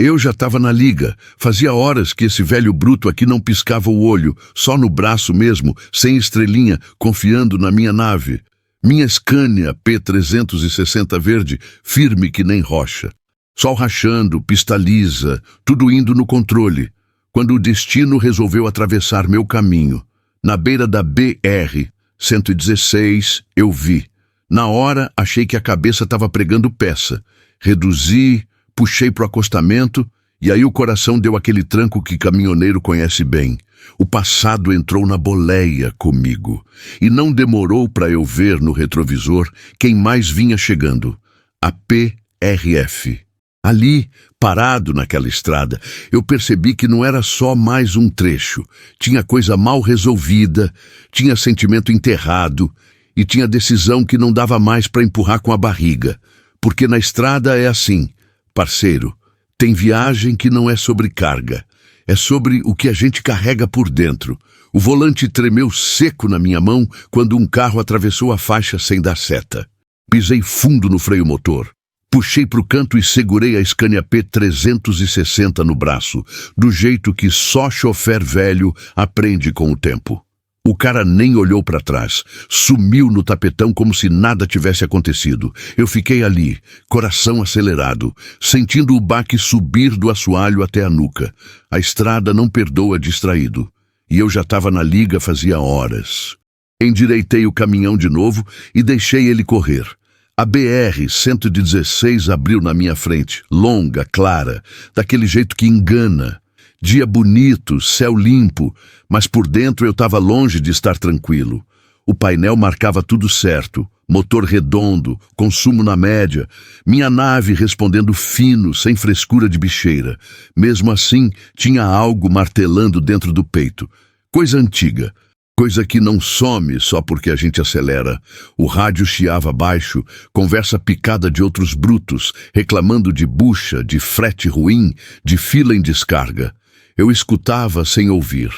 Eu já estava na liga. Fazia horas que esse velho bruto aqui não piscava o olho, só no braço mesmo, sem estrelinha, confiando na minha nave. Minha Scania P360 verde, firme que nem rocha. Sol rachando, pista lisa, tudo indo no controle. Quando o destino resolveu atravessar meu caminho, na beira da BR-116, eu vi. Na hora, achei que a cabeça estava pregando peça. Reduzi, puxei pro acostamento, e aí o coração deu aquele tranco que caminhoneiro conhece bem. O passado entrou na boleia comigo, e não demorou para eu ver no retrovisor quem mais vinha chegando. A PRF. Ali, parado naquela estrada, eu percebi que não era só mais um trecho. Tinha coisa mal resolvida, tinha sentimento enterrado e tinha decisão que não dava mais para empurrar com a barriga. Porque na estrada é assim, parceiro, tem viagem que não é sobre carga, é sobre o que a gente carrega por dentro. O volante tremeu seco na minha mão quando um carro atravessou a faixa sem dar seta. Pisei fundo no freio motor. Puxei pro canto e segurei a Scania P360 no braço, do jeito que só chofer velho aprende com o tempo. O cara nem olhou para trás, sumiu no tapetão como se nada tivesse acontecido. Eu fiquei ali, coração acelerado, sentindo o baque subir do assoalho até a nuca. A estrada não perdoa distraído, e eu já estava na liga fazia horas. Endireitei o caminhão de novo e deixei ele correr. A BR-116 abriu na minha frente, longa, clara, daquele jeito que engana. Dia bonito, céu limpo, mas por dentro eu estava longe de estar tranquilo. O painel marcava tudo certo, motor redondo, consumo na média, minha nave respondendo fino, sem frescura de bicheira. Mesmo assim, tinha algo martelando dentro do peito. Coisa antiga. Coisa que não some só porque a gente acelera. O rádio chiava baixo, conversa picada de outros brutos, reclamando de bucha, de frete ruim, de fila em descarga. Eu escutava sem ouvir.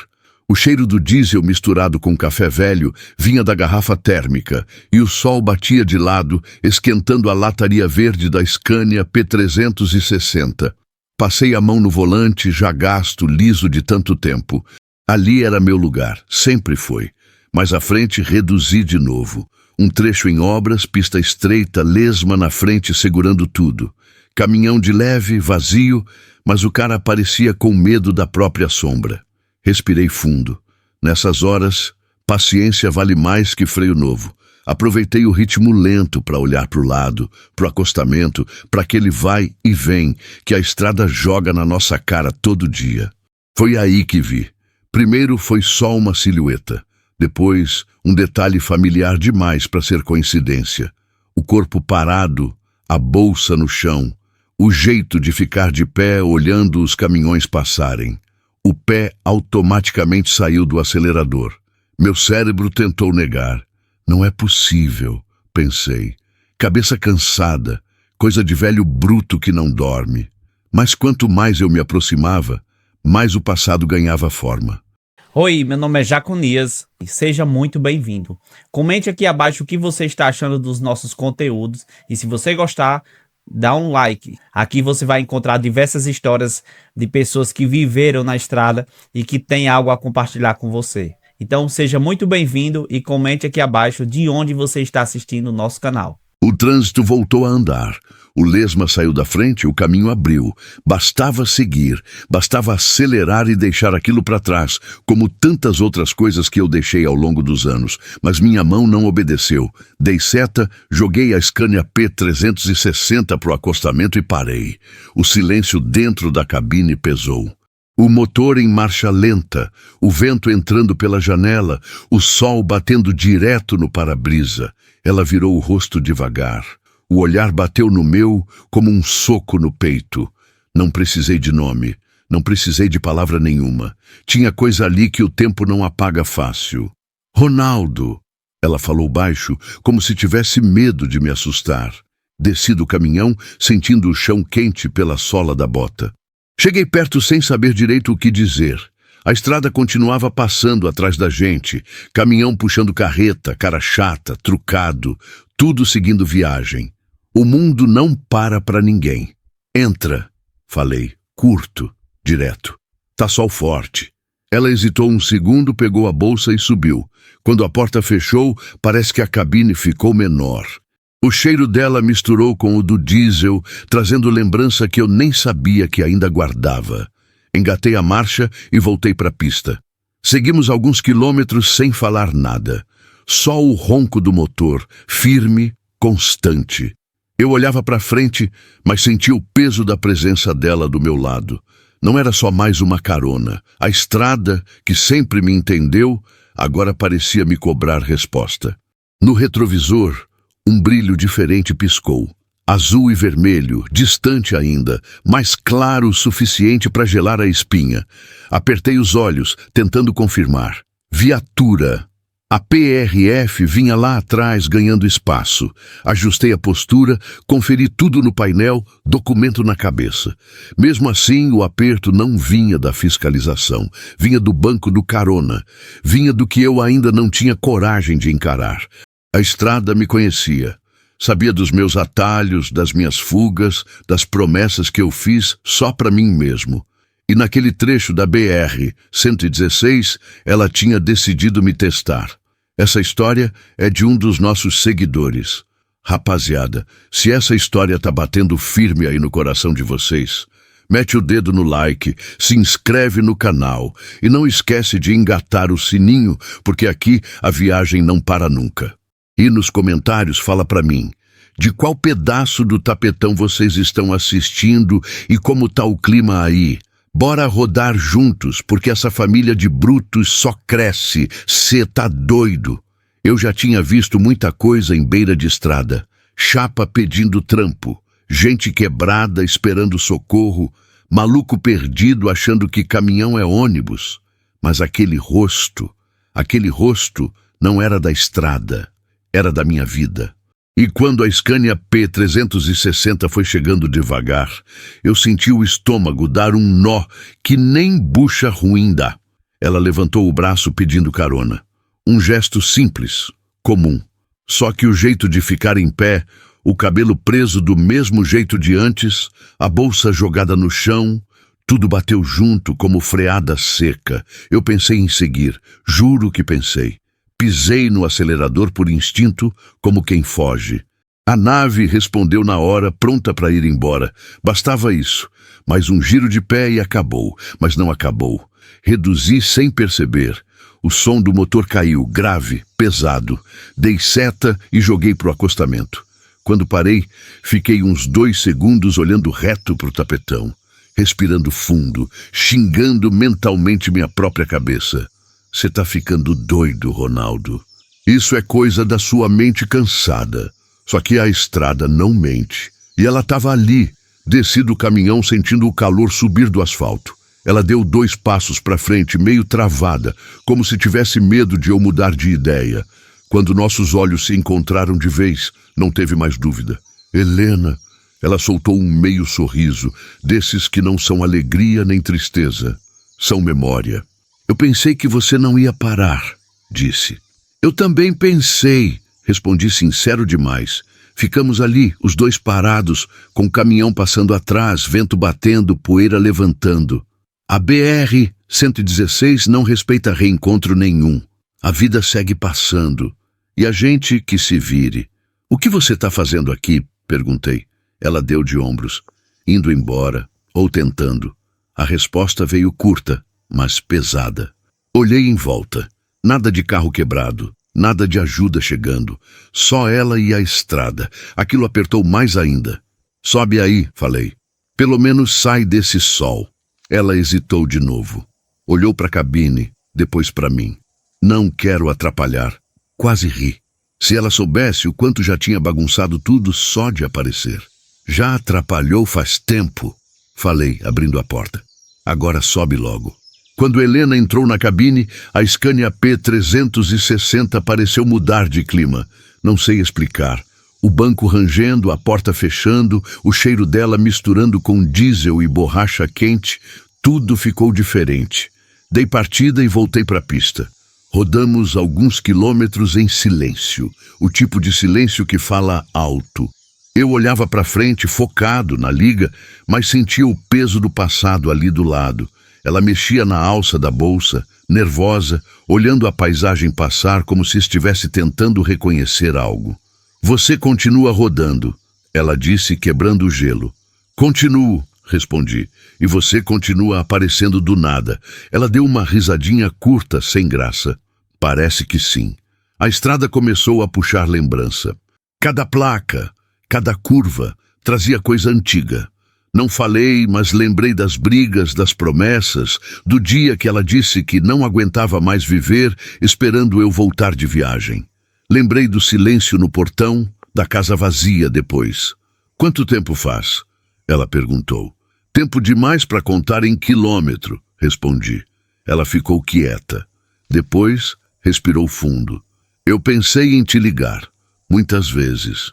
O cheiro do diesel misturado com café velho vinha da garrafa térmica, e o sol batia de lado, esquentando a lataria verde da Scania P360. Passei a mão no volante, já gasto, liso de tanto tempo. Ali era meu lugar, sempre foi. Mais à frente reduzi de novo. Um trecho em obras, pista estreita, lesma na frente segurando tudo. Caminhão de leve, vazio, mas o cara parecia com medo da própria sombra. Respirei fundo. Nessas horas, paciência vale mais que freio novo. Aproveitei o ritmo lento para olhar para o lado, para o acostamento, para aquele vai e vem que a estrada joga na nossa cara todo dia. Foi aí que vi. Primeiro foi só uma silhueta, depois um detalhe familiar demais para ser coincidência. O corpo parado, a bolsa no chão, o jeito de ficar de pé olhando os caminhões passarem. O pé automaticamente saiu do acelerador. Meu cérebro tentou negar. Não é possível, pensei. Cabeça cansada, coisa de velho bruto que não dorme. Mas quanto mais eu me aproximava, mais o passado ganhava forma. Oi, meu nome é Jaconias e seja muito bem-vindo. Comente aqui abaixo o que você está achando dos nossos conteúdos e se você gostar, dá um like. Aqui você vai encontrar diversas histórias de pessoas que viveram na estrada e que têm algo a compartilhar com você. Então seja muito bem-vindo e comente aqui abaixo de onde você está assistindo o nosso canal. O trânsito voltou a andar. O lesma saiu da frente, o caminho abriu. Bastava seguir, bastava acelerar e deixar aquilo para trás, como tantas outras coisas que eu deixei ao longo dos anos. Mas minha mão não obedeceu. Dei seta, joguei a Scania P360 pro acostamento e parei. O silêncio dentro da cabine pesou. O motor em marcha lenta, o vento entrando pela janela, o sol batendo direto no para-brisa. Ela virou o rosto devagar. O olhar bateu no meu como um soco no peito. Não precisei de nome, não precisei de palavra nenhuma. Tinha coisa ali que o tempo não apaga fácil. Ronaldo, ela falou baixo, como se tivesse medo de me assustar. Desci do caminhão, sentindo o chão quente pela sola da bota. Cheguei perto sem saber direito o que dizer. A estrada continuava passando atrás da gente, caminhão puxando carreta, cara chata, trucado, tudo seguindo viagem. O mundo não para ninguém. Entra, falei, curto, direto. Tá sol forte. Ela hesitou um segundo, pegou a bolsa e subiu. Quando a porta fechou, parece que a cabine ficou menor. O cheiro dela misturou com o do diesel, trazendo lembrança que eu nem sabia que ainda guardava. Engatei a marcha e voltei para a pista. Seguimos alguns quilômetros sem falar nada. Só o ronco do motor, firme, constante. Eu olhava para frente, mas sentia o peso da presença dela do meu lado. Não era só mais uma carona. A estrada, que sempre me entendeu, agora parecia me cobrar resposta. No retrovisor, um brilho diferente piscou. Azul e vermelho, distante ainda, mas claro o suficiente para gelar a espinha. Apertei os olhos, tentando confirmar. Viatura. A PRF vinha lá atrás, ganhando espaço. Ajustei a postura, conferi tudo no painel, documento na cabeça. Mesmo assim, o aperto não vinha da fiscalização. Vinha do banco do carona. Vinha do que eu ainda não tinha coragem de encarar. A estrada me conhecia. Sabia dos meus atalhos, das minhas fugas, das promessas que eu fiz só para mim mesmo. E naquele trecho da BR-116, ela tinha decidido me testar. Essa história é de um dos nossos seguidores. Rapaziada, se essa história tá batendo firme aí no coração de vocês, mete o dedo no like, se inscreve no canal e não esquece de engatar o sininho, porque aqui a viagem não para nunca. E nos comentários fala pra mim, de qual pedaço do tapetão vocês estão assistindo e como tá o clima aí. Bora rodar juntos, porque essa família de brutos só cresce. Cê tá doido. Eu já tinha visto muita coisa em beira de estrada. Chapa pedindo trampo, gente quebrada esperando socorro, maluco perdido achando que caminhão é ônibus. Mas aquele rosto não era da estrada, era da minha vida. E quando a Scania P360 foi chegando devagar, eu senti o estômago dar um nó que nem bucha ruim dá. Ela levantou o braço pedindo carona. Um gesto simples, comum. Só que o jeito de ficar em pé, o cabelo preso do mesmo jeito de antes, a bolsa jogada no chão, tudo bateu junto como freada seca. Eu pensei em seguir, juro que pensei. Pisei no acelerador por instinto, como quem foge. A nave respondeu na hora, pronta para ir embora. Bastava isso. Mais um giro de pé e acabou. Mas não acabou. Reduzi sem perceber. O som do motor caiu, grave, pesado. Dei seta e joguei pro acostamento. Quando parei, fiquei uns 2 segundos olhando reto pro tapetão, respirando fundo, xingando mentalmente minha própria cabeça. Você tá ficando doido, Ronaldo. Isso é coisa da sua mente cansada. Só que a estrada não mente. E ela tava ali, desci do caminhão sentindo o calor subir do asfalto. Ela deu 2 passos para frente, meio travada, como se tivesse medo de eu mudar de ideia. Quando nossos olhos se encontraram de vez, não teve mais dúvida. Helena, ela soltou um meio sorriso, desses que não são alegria nem tristeza, são memória. Eu pensei que você não ia parar, disse. Eu também pensei, respondi sincero demais. Ficamos ali, os 2 parados, com o caminhão passando atrás, vento batendo, poeira levantando. A BR-116 não respeita reencontro nenhum. A vida segue passando. E a gente que se vire. O que você está fazendo aqui? Perguntei. Ela deu de ombros. Indo embora, ou tentando. A resposta veio curta, mas pesada. Olhei em volta. Nada de carro quebrado, nada de ajuda chegando. Só ela e a estrada. Aquilo apertou mais ainda. Sobe aí, falei. Pelo menos sai desse sol. Ela hesitou de novo. Olhou para a cabine, depois para mim. Não quero atrapalhar. Quase ri. Se ela soubesse o quanto já tinha bagunçado tudo só de aparecer. Já atrapalhou faz tempo, falei, abrindo a porta. Agora sobe logo. Quando Helena entrou na cabine, a Scania P360 pareceu mudar de clima. Não sei explicar. O banco rangendo, a porta fechando, o cheiro dela misturando com diesel e borracha quente, tudo ficou diferente. Dei partida e voltei para a pista. Rodamos alguns quilômetros em silêncio, o tipo de silêncio que fala alto. Eu olhava para frente, focado na liga, mas sentia o peso do passado ali do lado. Ela mexia na alça da bolsa, nervosa, olhando a paisagem passar como se estivesse tentando reconhecer algo. Você continua rodando, ela disse, quebrando o gelo. Continuo, respondi, e você continua aparecendo do nada. Ela deu uma risadinha curta, sem graça. Parece que sim. A estrada começou a puxar lembrança. Cada placa, cada curva, trazia coisa antiga. Não falei, mas lembrei das brigas, das promessas, do dia que ela disse que não aguentava mais viver, esperando eu voltar de viagem. Lembrei do silêncio no portão, da casa vazia depois. Quanto tempo faz? Ela perguntou. Tempo demais para contar em quilômetro, respondi. Ela ficou quieta. Depois, respirou fundo. Eu pensei em te ligar, muitas vezes.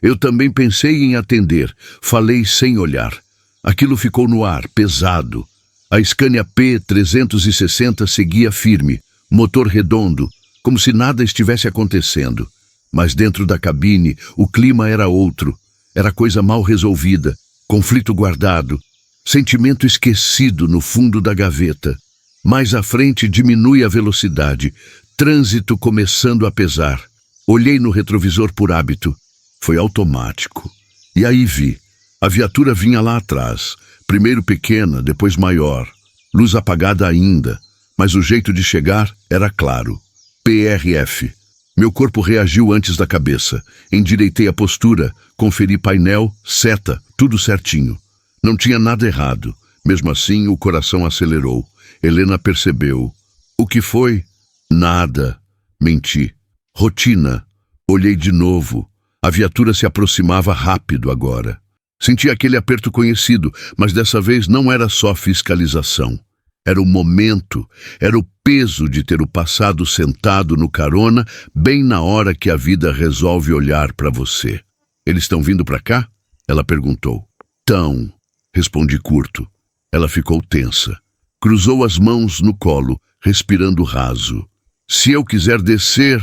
Eu também pensei em atender, falei sem olhar. Aquilo ficou no ar, pesado. A Scania P360 seguia firme, motor redondo, como se nada estivesse acontecendo. Mas dentro da cabine, o clima era outro. Era coisa mal resolvida, conflito guardado, sentimento esquecido no fundo da gaveta. Mais à frente diminui a velocidade, trânsito começando a pesar. Olhei no retrovisor por hábito. Foi automático. E aí vi. A viatura vinha lá atrás. Primeiro pequena, depois maior. Luz apagada ainda. Mas o jeito de chegar era claro. PRF. Meu corpo reagiu antes da cabeça. Endireitei a postura, conferi painel, seta, tudo certinho. Não tinha nada errado. Mesmo assim, o coração acelerou. Helena percebeu. O que foi? Nada. Menti. Rotina. Olhei de novo. A viatura se aproximava rápido agora. Senti aquele aperto conhecido, mas dessa vez não era só fiscalização. Era o momento, era o peso de ter o passado sentado no carona bem na hora que a vida resolve olhar para você. Eles estão vindo para cá? Ela perguntou. Tão, respondi curto. Ela ficou tensa. Cruzou as mãos no colo, respirando raso. Se eu quiser descer,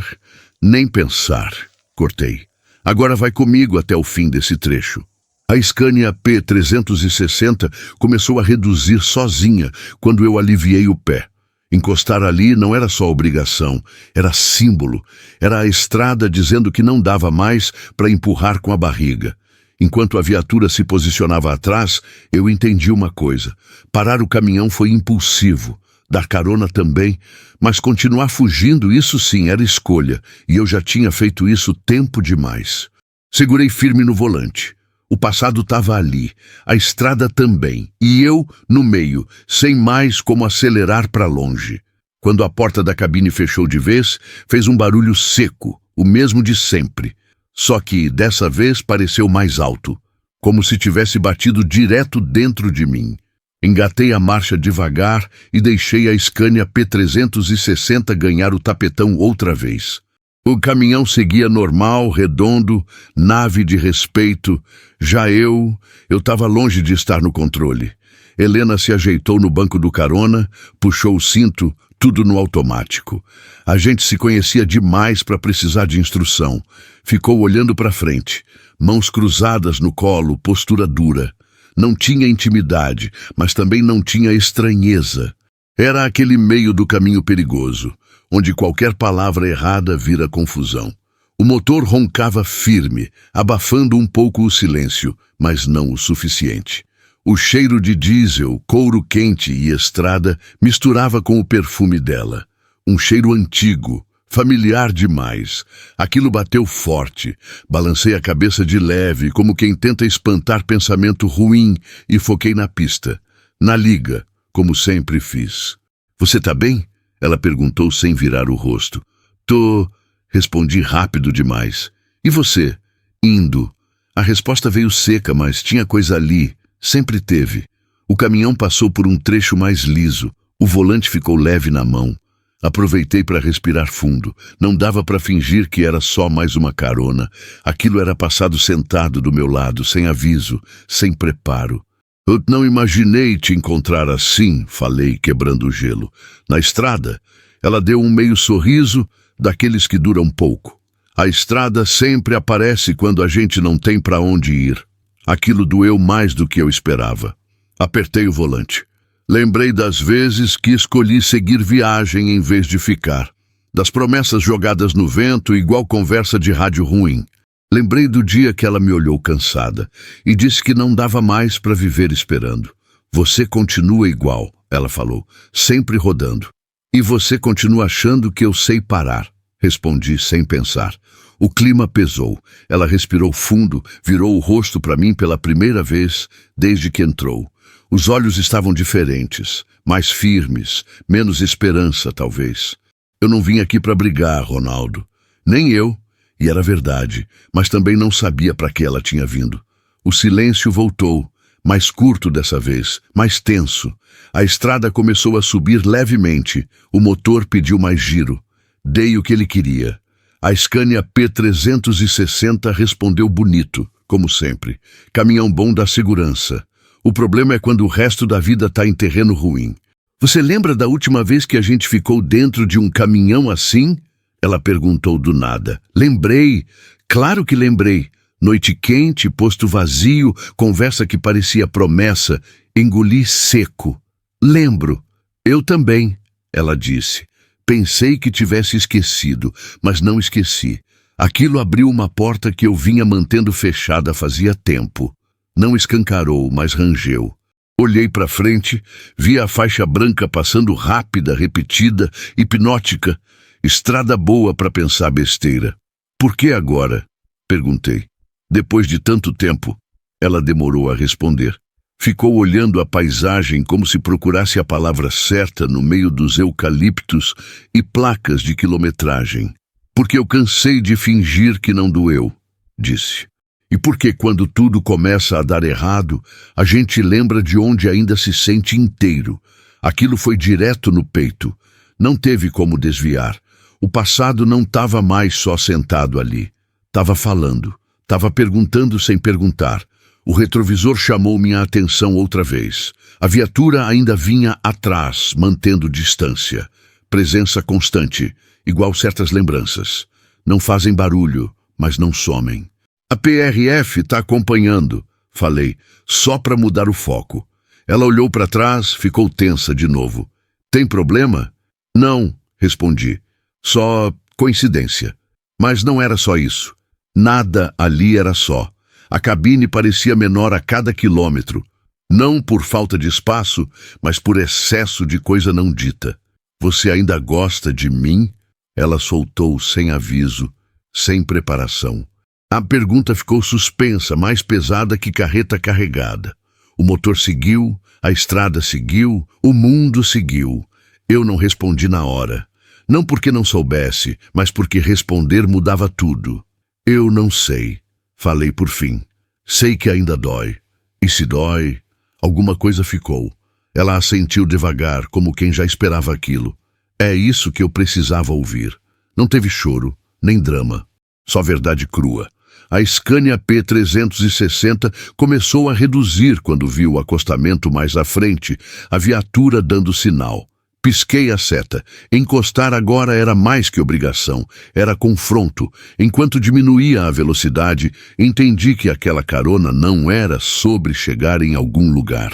nem pensar, cortei. Agora vai comigo até o fim desse trecho. A Scania P360 começou a reduzir sozinha quando eu aliviei o pé. Encostar ali não era só obrigação, era símbolo. Era a estrada dizendo que não dava mais para empurrar com a barriga. Enquanto a viatura se posicionava atrás, eu entendi uma coisa. Parar o caminhão foi impulsivo. Dar carona também, mas continuar fugindo, isso sim, era escolha, e eu já tinha feito isso tempo demais. Segurei firme no volante. O passado estava ali, a estrada também, e eu, no meio, sem mais como acelerar para longe. Quando a porta da cabine fechou de vez, fez um barulho seco, o mesmo de sempre. Só que, dessa vez, pareceu mais alto, como se tivesse batido direto dentro de mim. Engatei a marcha devagar e deixei a Scania P360 ganhar o tapetão outra vez. O caminhão seguia normal, redondo, nave de respeito. Já eu estava longe de estar no controle. Helena se ajeitou no banco do carona, puxou o cinto, tudo no automático. A gente se conhecia demais para precisar de instrução. Ficou olhando para frente, mãos cruzadas no colo, postura dura. Não tinha intimidade, mas também não tinha estranheza. Era aquele meio do caminho perigoso, onde qualquer palavra errada vira confusão. O motor roncava firme, abafando um pouco o silêncio, mas não o suficiente. O cheiro de diesel, couro quente e estrada misturava com o perfume dela. Um cheiro antigo, familiar demais. Aquilo bateu forte. Balancei a cabeça de leve, como quem tenta espantar pensamento ruim, e foquei na pista. Na liga, como sempre fiz. Você tá bem? Ela perguntou sem virar o rosto. Tô... Respondi rápido demais. E você? Indo. A resposta veio seca, mas tinha coisa ali. Sempre teve. O caminhão passou por um trecho mais liso. O volante ficou leve na mão. Aproveitei para respirar fundo. Não dava para fingir que era só mais uma carona. Aquilo era passado sentado do meu lado, sem aviso, sem preparo. Eu não imaginei te encontrar assim, falei, quebrando o gelo. Na estrada, ela deu um meio sorriso, daqueles que duram pouco. A estrada sempre aparece quando a gente não tem para onde ir. Aquilo doeu mais do que eu esperava. Apertei o volante. Lembrei das vezes que escolhi seguir viagem em vez de ficar. Das promessas jogadas no vento, igual conversa de rádio ruim. Lembrei do dia que ela me olhou cansada e disse que não dava mais para viver esperando. Você continua igual, ela falou, sempre rodando. E você continua achando que eu sei parar, respondi sem pensar. O clima pesou. Ela respirou fundo, virou o rosto para mim pela primeira vez desde que entrou. Os olhos estavam diferentes, mais firmes, menos esperança, talvez. Eu não vim aqui para brigar, Ronaldo. Nem eu. E era verdade, mas também não sabia para que ela tinha vindo. O silêncio voltou, mais curto dessa vez, mais tenso. A estrada começou a subir levemente. O motor pediu mais giro. Dei o que ele queria. A Scania P360 respondeu bonito, como sempre. Caminhão bom da segurança. O problema é quando o resto da vida está em terreno ruim. Você lembra da última vez que a gente ficou dentro de um caminhão assim? Ela perguntou do nada. Lembrei. Claro que lembrei. Noite quente, posto vazio, conversa que parecia promessa. Engoli seco. Lembro. Eu também, ela disse. Pensei que tivesse esquecido, mas não esqueci. Aquilo abriu uma porta que eu vinha mantendo fechada fazia tempo. Não escancarou, mas rangeu. Olhei para frente, vi a faixa branca passando rápida, repetida, hipnótica. Estrada boa para pensar besteira. Por que agora? Perguntei. Depois de tanto tempo, ela demorou a responder. Ficou olhando a paisagem como se procurasse a palavra certa no meio dos eucaliptos e placas de quilometragem. Porque eu cansei de fingir que não doeu, disse. E porque quando tudo começa a dar errado, a gente lembra de onde ainda se sente inteiro. Aquilo foi direto no peito. Não teve como desviar. O passado não estava mais só sentado ali. Estava falando. Estava perguntando sem perguntar. O retrovisor chamou minha atenção outra vez. A viatura ainda vinha atrás, mantendo distância. Presença constante, igual certas lembranças. Não fazem barulho, mas não somem. A PRF está acompanhando, falei, só para mudar o foco. Ela olhou para trás, ficou tensa de novo. Tem problema? Não, respondi. Só coincidência. Mas não era só isso. Nada ali era só. A cabine parecia menor a cada quilômetro. Não por falta de espaço, mas por excesso de coisa não dita. Você ainda gosta de mim? Ela soltou sem aviso, sem preparação. A pergunta ficou suspensa, mais pesada que carreta carregada. O motor seguiu, a estrada seguiu, o mundo seguiu. Eu não respondi na hora. Não porque não soubesse, mas porque responder mudava tudo. Eu não sei, falei por fim. Sei que ainda dói. E se dói, alguma coisa ficou. Ela assentiu devagar, como quem já esperava aquilo. É isso que eu precisava ouvir. Não teve choro, nem drama. Só verdade crua. A Scania P360 começou a reduzir quando viu o acostamento mais à frente, a viatura dando sinal. Pisquei a seta. Encostar agora era mais que obrigação, era confronto. Enquanto diminuía a velocidade, entendi que aquela carona não era sobre chegar em algum lugar.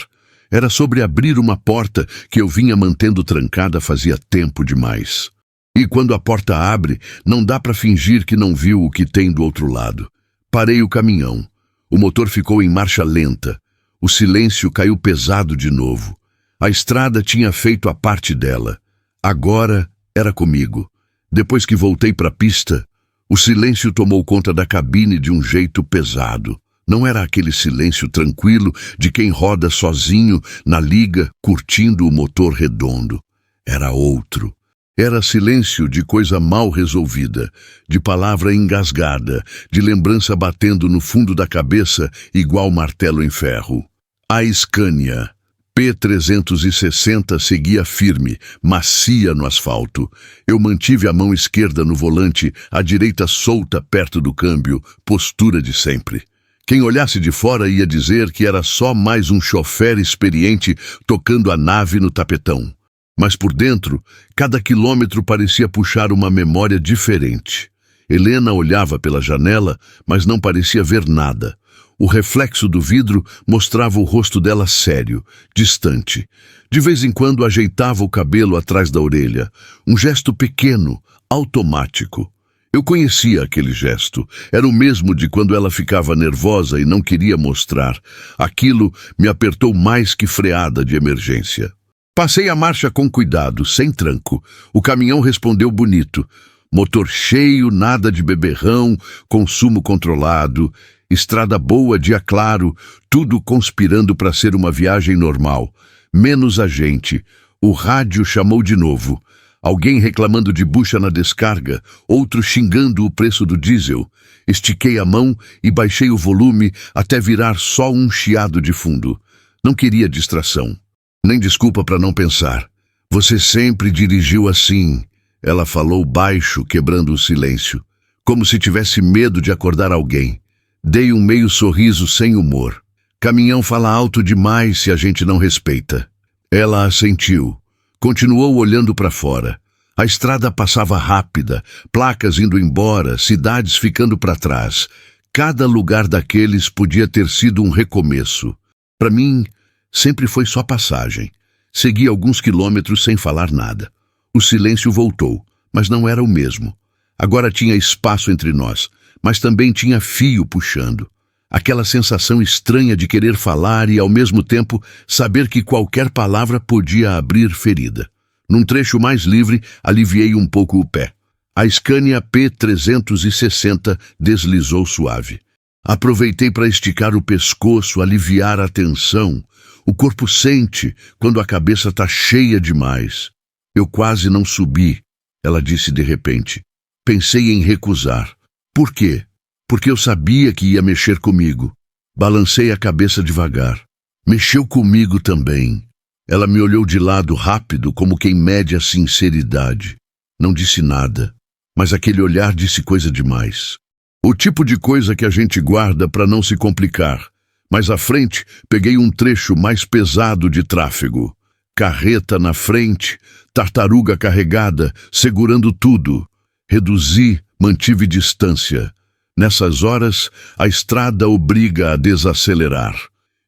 Era sobre abrir uma porta que eu vinha mantendo trancada fazia tempo demais. E quando a porta abre, não dá para fingir que não viu o que tem do outro lado. Parei o caminhão. O motor ficou em marcha lenta. O silêncio caiu pesado de novo. A estrada tinha feito a parte dela. Agora era comigo. Depois que voltei para a pista, o silêncio tomou conta da cabine de um jeito pesado. Não era aquele silêncio tranquilo de quem roda sozinho na liga, curtindo o motor redondo. Era outro. Era silêncio de coisa mal resolvida, de palavra engasgada, de lembrança batendo no fundo da cabeça igual martelo em ferro. A Scania P360 seguia firme, macia no asfalto. Eu mantive a mão esquerda no volante, a direita solta perto do câmbio, postura de sempre. Quem olhasse de fora ia dizer que era só mais um chofer experiente tocando a nave no tapetão. Mas por dentro, cada quilômetro parecia puxar uma memória diferente. Helena olhava pela janela, mas não parecia ver nada. O reflexo do vidro mostrava o rosto dela sério, distante. De vez em quando ajeitava o cabelo atrás da orelha. Um gesto pequeno, automático. Eu conhecia aquele gesto. Era o mesmo de quando ela ficava nervosa e não queria mostrar. Aquilo me apertou mais que freada de emergência. Passei a marcha com cuidado, sem tranco. O caminhão respondeu bonito. Motor cheio, nada de beberrão, consumo controlado, estrada boa, dia claro, tudo conspirando para ser uma viagem normal. Menos a gente. O rádio chamou de novo. Alguém reclamando de bucha na descarga, outro xingando o preço do diesel. Estiquei a mão e baixei o volume até virar só um chiado de fundo. Não queria distração. Nem desculpa para não pensar. Você sempre dirigiu assim. Ela falou baixo, quebrando o silêncio. Como se tivesse medo de acordar alguém. Dei um meio sorriso sem humor. Caminhão fala alto demais se a gente não respeita. Ela assentiu. Continuou olhando para fora. A estrada passava rápida, placas indo embora, cidades ficando para trás. Cada lugar daqueles podia ter sido um recomeço. Para mim, sempre foi só passagem. Segui alguns quilômetros sem falar nada. O silêncio voltou, mas não era o mesmo. Agora tinha espaço entre nós, mas também tinha fio puxando. Aquela sensação estranha de querer falar e, ao mesmo tempo, saber que qualquer palavra podia abrir ferida. Num trecho mais livre, aliviei um pouco o pé. A Scania P360 deslizou suave. Aproveitei para esticar o pescoço, aliviar a tensão. O corpo sente quando a cabeça está cheia demais. Eu quase não subi, ela disse de repente. Pensei em recusar. Por quê? Porque eu sabia que ia mexer comigo. Balancei a cabeça devagar. Mexeu comigo também. Ela me olhou de lado rápido, como quem mede a sinceridade. Não disse nada, mas aquele olhar disse coisa demais. O tipo de coisa que a gente guarda para não se complicar. Mais à frente, peguei um trecho mais pesado de tráfego. Carreta na frente, tartaruga carregada, segurando tudo. Reduzi, mantive distância. Nessas horas, a estrada obriga a desacelerar.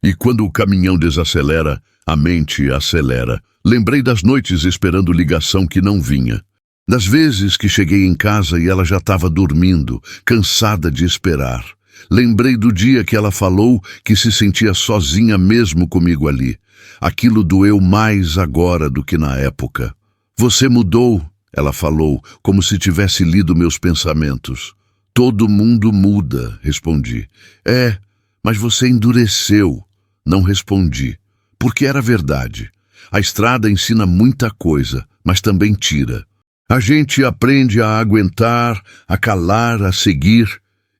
E quando o caminhão desacelera, a mente acelera. Lembrei das noites esperando ligação que não vinha. Das vezes que cheguei em casa e ela já estava dormindo, cansada de esperar. Lembrei do dia que ela falou que se sentia sozinha mesmo comigo ali. Aquilo doeu mais agora do que na época. Você mudou, ela falou, como se tivesse lido meus pensamentos. Todo mundo muda, respondi. É, mas você endureceu. Não respondi, porque era verdade. A estrada ensina muita coisa, mas também tira. A gente aprende a aguentar, a calar, a seguir,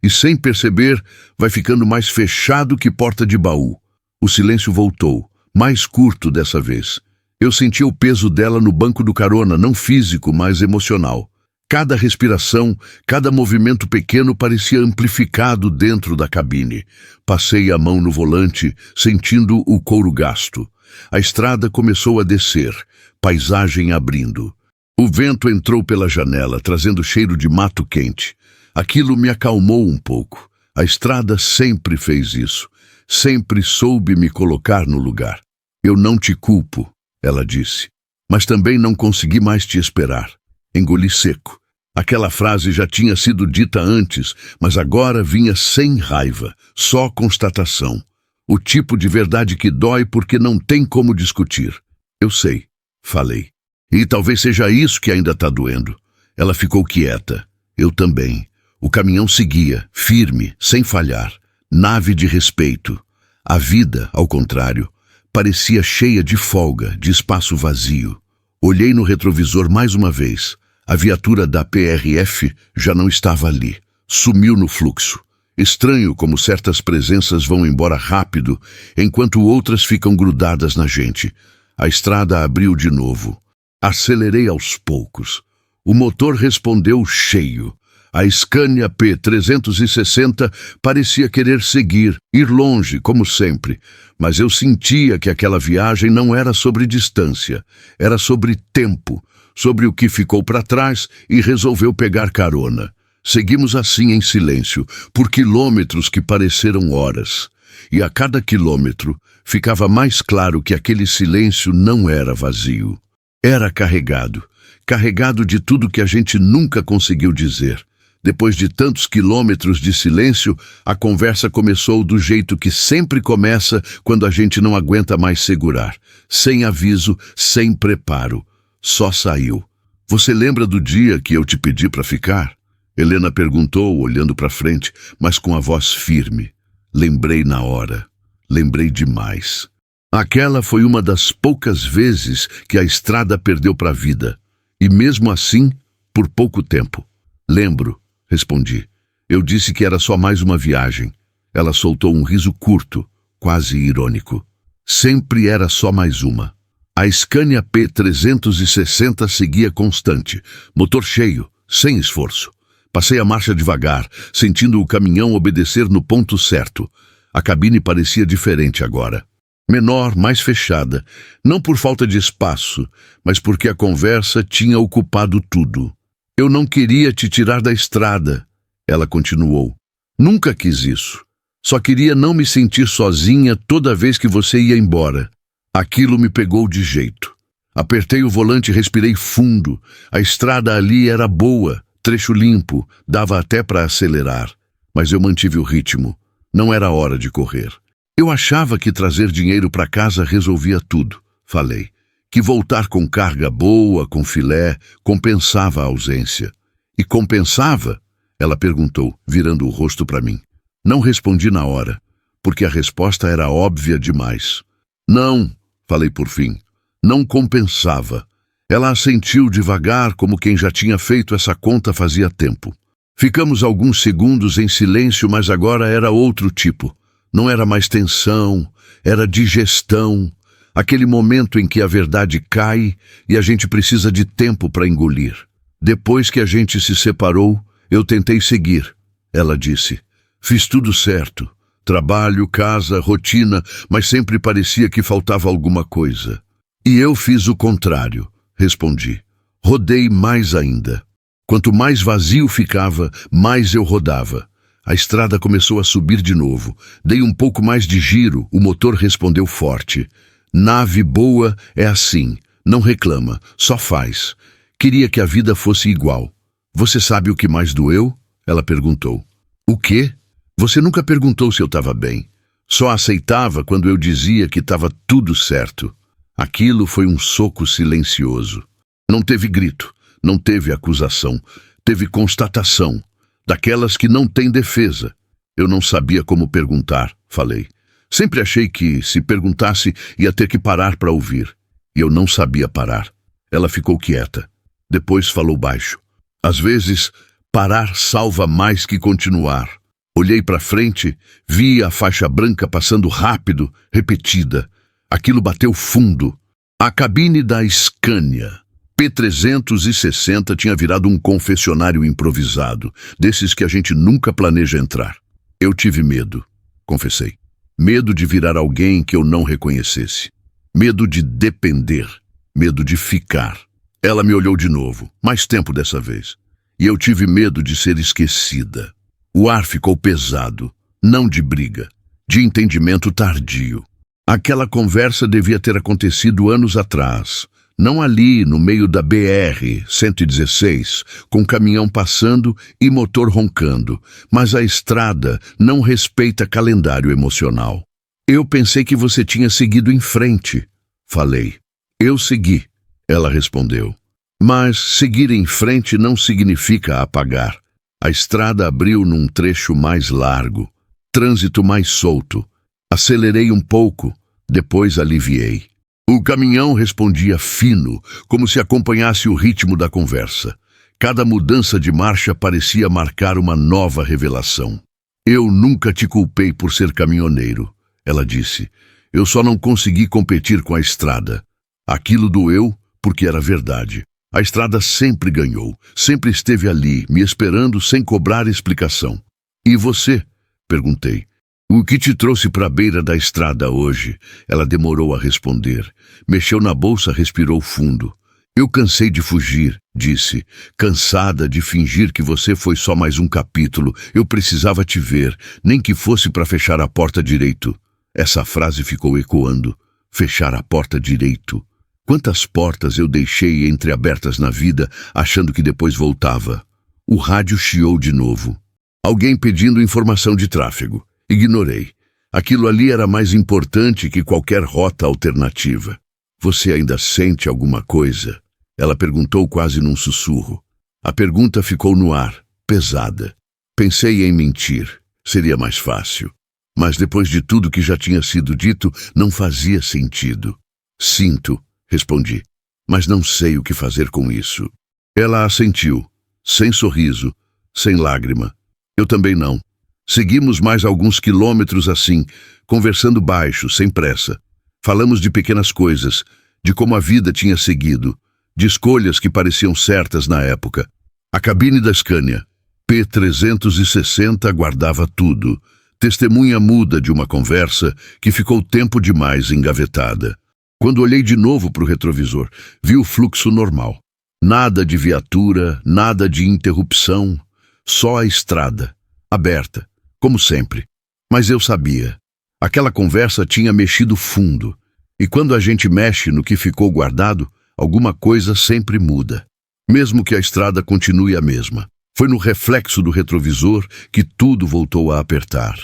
e sem perceber, vai ficando mais fechado que porta de baú. O silêncio voltou, mais curto dessa vez. Eu sentia o peso dela no banco do carona, não físico, mas emocional. Cada respiração, cada movimento pequeno parecia amplificado dentro da cabine. Passei a mão no volante, sentindo o couro gasto. A estrada começou a descer, paisagem abrindo. O vento entrou pela janela, trazendo cheiro de mato quente. Aquilo me acalmou um pouco. A estrada sempre fez isso. Sempre soube me colocar no lugar. Eu não te culpo, ela disse. Mas também não consegui mais te esperar. Engoli seco. Aquela frase já tinha sido dita antes, mas agora vinha sem raiva, só constatação. O tipo de verdade que dói porque não tem como discutir. Eu sei, falei. E talvez seja isso que ainda está doendo. Ela ficou quieta. Eu também. O caminhão seguia, firme, sem falhar. Nave de respeito. A vida, ao contrário, parecia cheia de folga, de espaço vazio. Olhei no retrovisor mais uma vez. A viatura da PRF já não estava ali. Sumiu no fluxo. Estranho como certas presenças vão embora rápido, enquanto outras ficam grudadas na gente. A estrada abriu de novo. Acelerei aos poucos. O motor respondeu cheio. A Scania P360 parecia querer seguir, ir longe, como sempre. Mas eu sentia que aquela viagem não era sobre distância. Era sobre tempo. Sobre o que ficou para trás e resolveu pegar carona. Seguimos assim em silêncio, por quilômetros que pareceram horas. E a cada quilômetro ficava mais claro que aquele silêncio não era vazio. Era carregado, carregado de tudo que a gente nunca conseguiu dizer. Depois de tantos quilômetros de silêncio, a conversa começou do jeito que sempre começa quando a gente não aguenta mais segurar. Sem aviso, sem preparo. Só saiu. Você lembra do dia que eu te pedi para ficar? Helena perguntou, olhando para frente, mas com a voz firme. Lembrei na hora. Lembrei demais. Aquela foi uma das poucas vezes que a estrada perdeu para a vida. E mesmo assim, por pouco tempo. Lembro, respondi. Eu disse que era só mais uma viagem. Ela soltou um riso curto, quase irônico. Sempre era só mais uma. A Scania P360 seguia constante, motor cheio, sem esforço. Passei a marcha devagar, sentindo o caminhão obedecer no ponto certo. A cabine parecia diferente agora. Menor, mais fechada, não por falta de espaço, mas porque a conversa tinha ocupado tudo. Eu não queria te tirar da estrada, ela continuou. Nunca quis isso. Só queria não me sentir sozinha toda vez que você ia embora. Aquilo me pegou de jeito. Apertei o volante e respirei fundo. A estrada ali era boa, trecho limpo, dava até para acelerar. Mas eu mantive o ritmo. Não era hora de correr. Eu achava que trazer dinheiro para casa resolvia tudo, falei. Que voltar com carga boa, com filé, compensava a ausência. E compensava? Ela perguntou, virando o rosto para mim. Não respondi na hora, porque a resposta era óbvia demais. Não, falei por fim. Não compensava. Ela assentiu devagar, como quem já tinha feito essa conta fazia tempo. Ficamos alguns segundos em silêncio, mas agora era outro tipo. Não era mais tensão, era digestão. Aquele momento em que a verdade cai e a gente precisa de tempo para engolir. Depois que a gente se separou, eu tentei seguir, ela disse. Fiz tudo certo. Trabalho, casa, rotina, mas sempre parecia que faltava alguma coisa. E eu fiz o contrário, respondi. Rodei mais ainda. Quanto mais vazio ficava, mais eu rodava. A estrada começou a subir de novo. Dei um pouco mais de giro, o motor respondeu forte. Nave boa é assim, não reclama, só faz. Queria que a vida fosse igual. Você sabe o que mais doeu? Ela perguntou. O quê? Você nunca perguntou se eu estava bem. Só aceitava quando eu dizia que estava tudo certo. Aquilo foi um soco silencioso. Não teve grito, não teve acusação, teve constatação. Daquelas que não têm defesa. Eu não sabia como perguntar, falei. Sempre achei que, se perguntasse, ia ter que parar para ouvir. E eu não sabia parar. Ela ficou quieta. Depois falou baixo. Às vezes, parar salva mais que continuar. Olhei para frente, vi a faixa branca passando rápido, repetida. Aquilo bateu fundo. A cabine da Scania P360 tinha virado um confessionário improvisado, desses que a gente nunca planeja entrar. Eu tive medo, confessei. Medo de virar alguém que eu não reconhecesse. Medo de depender. Medo de ficar. Ela me olhou de novo, mais tempo dessa vez. E eu tive medo de ser esquecida. O ar ficou pesado, não de briga, de entendimento tardio. Aquela conversa devia ter acontecido anos atrás. Não ali, no meio da BR-116, com caminhão passando e motor roncando, mas a estrada não respeita calendário emocional. Eu pensei que você tinha seguido em frente, falei. Eu segui, ela respondeu. Mas seguir em frente não significa apagar. A estrada abriu num trecho mais largo, trânsito mais solto. Acelerei um pouco, depois aliviei. O caminhão respondia fino, como se acompanhasse o ritmo da conversa. Cada mudança de marcha parecia marcar uma nova revelação. Eu nunca te culpei por ser caminhoneiro, ela disse. Eu só não consegui competir com a estrada. Aquilo doeu porque era verdade. A estrada sempre ganhou, sempre esteve ali, me esperando sem cobrar explicação. E você? Perguntei. O que te trouxe para a beira da estrada hoje? Ela demorou a responder. Mexeu na bolsa, respirou fundo. Eu cansei de fugir, disse. Cansada de fingir que você foi só mais um capítulo. Eu precisava te ver, nem que fosse para fechar a porta direito. Essa frase ficou ecoando. Fechar a porta direito. Quantas portas eu deixei entreabertas na vida, achando que depois voltava. O rádio chiou de novo. Alguém pedindo informação de tráfego. Ignorei. Aquilo ali era mais importante que qualquer rota alternativa. Você ainda sente alguma coisa? Ela perguntou quase num sussurro. A pergunta ficou no ar, pesada. Pensei em mentir. Seria mais fácil. Mas depois de tudo que já tinha sido dito, não fazia sentido. Sinto, respondi, mas não sei o que fazer com isso. Ela assentiu, sem sorriso, sem lágrima. Eu também não. Seguimos mais alguns quilômetros assim, conversando baixo, sem pressa. Falamos de pequenas coisas, de como a vida tinha seguido, de escolhas que pareciam certas na época. A cabine da Scania, P360, guardava tudo, testemunha muda de uma conversa que ficou tempo demais engavetada. Quando olhei de novo para o retrovisor, vi o fluxo normal. Nada de viatura, nada de interrupção, só a estrada, aberta, como sempre. Mas eu sabia. Aquela conversa tinha mexido fundo. E quando a gente mexe no que ficou guardado, alguma coisa sempre muda. Mesmo que a estrada continue a mesma. Foi no reflexo do retrovisor que tudo voltou a apertar.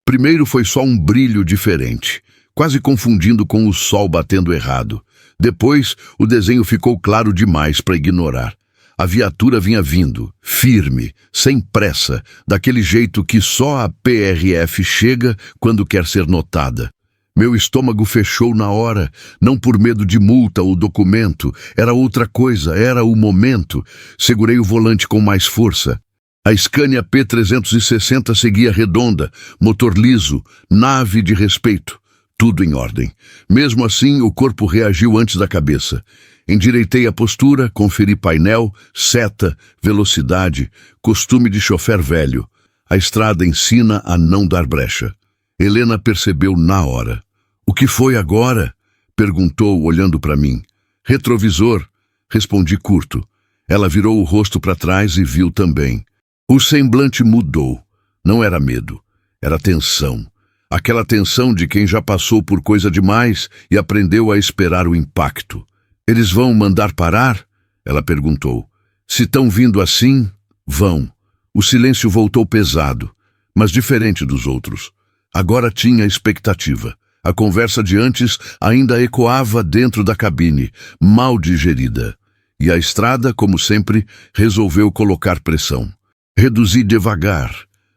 Primeiro foi só um brilho diferente, quase confundindo com o sol batendo errado. Depois, o desenho ficou claro demais para ignorar. A viatura vinha vindo, firme, sem pressa, daquele jeito que só a PRF chega quando quer ser notada. Meu estômago fechou na hora, não por medo de multa ou documento, era outra coisa, era o momento. Segurei o volante com mais força. A Scania P360 seguia redonda, motor liso, nave de respeito. Tudo em ordem. Mesmo assim, o corpo reagiu antes da cabeça. Endireitei a postura, conferi painel, seta, velocidade, costume de chofer velho. A estrada ensina a não dar brecha. Helena percebeu na hora. O que foi agora? Perguntou, olhando para mim. Retrovisor. Respondi curto. Ela virou o rosto para trás e viu também. O semblante mudou. Não era medo. Era tensão. Aquela tensão de quem já passou por coisa demais e aprendeu a esperar o impacto. Eles vão mandar parar? Ela perguntou. Se estão vindo assim, vão. O silêncio voltou pesado, mas diferente dos outros. Agora tinha expectativa. A conversa de antes ainda ecoava dentro da cabine, mal digerida. E a estrada, como sempre, resolveu colocar pressão. Reduzi devagar,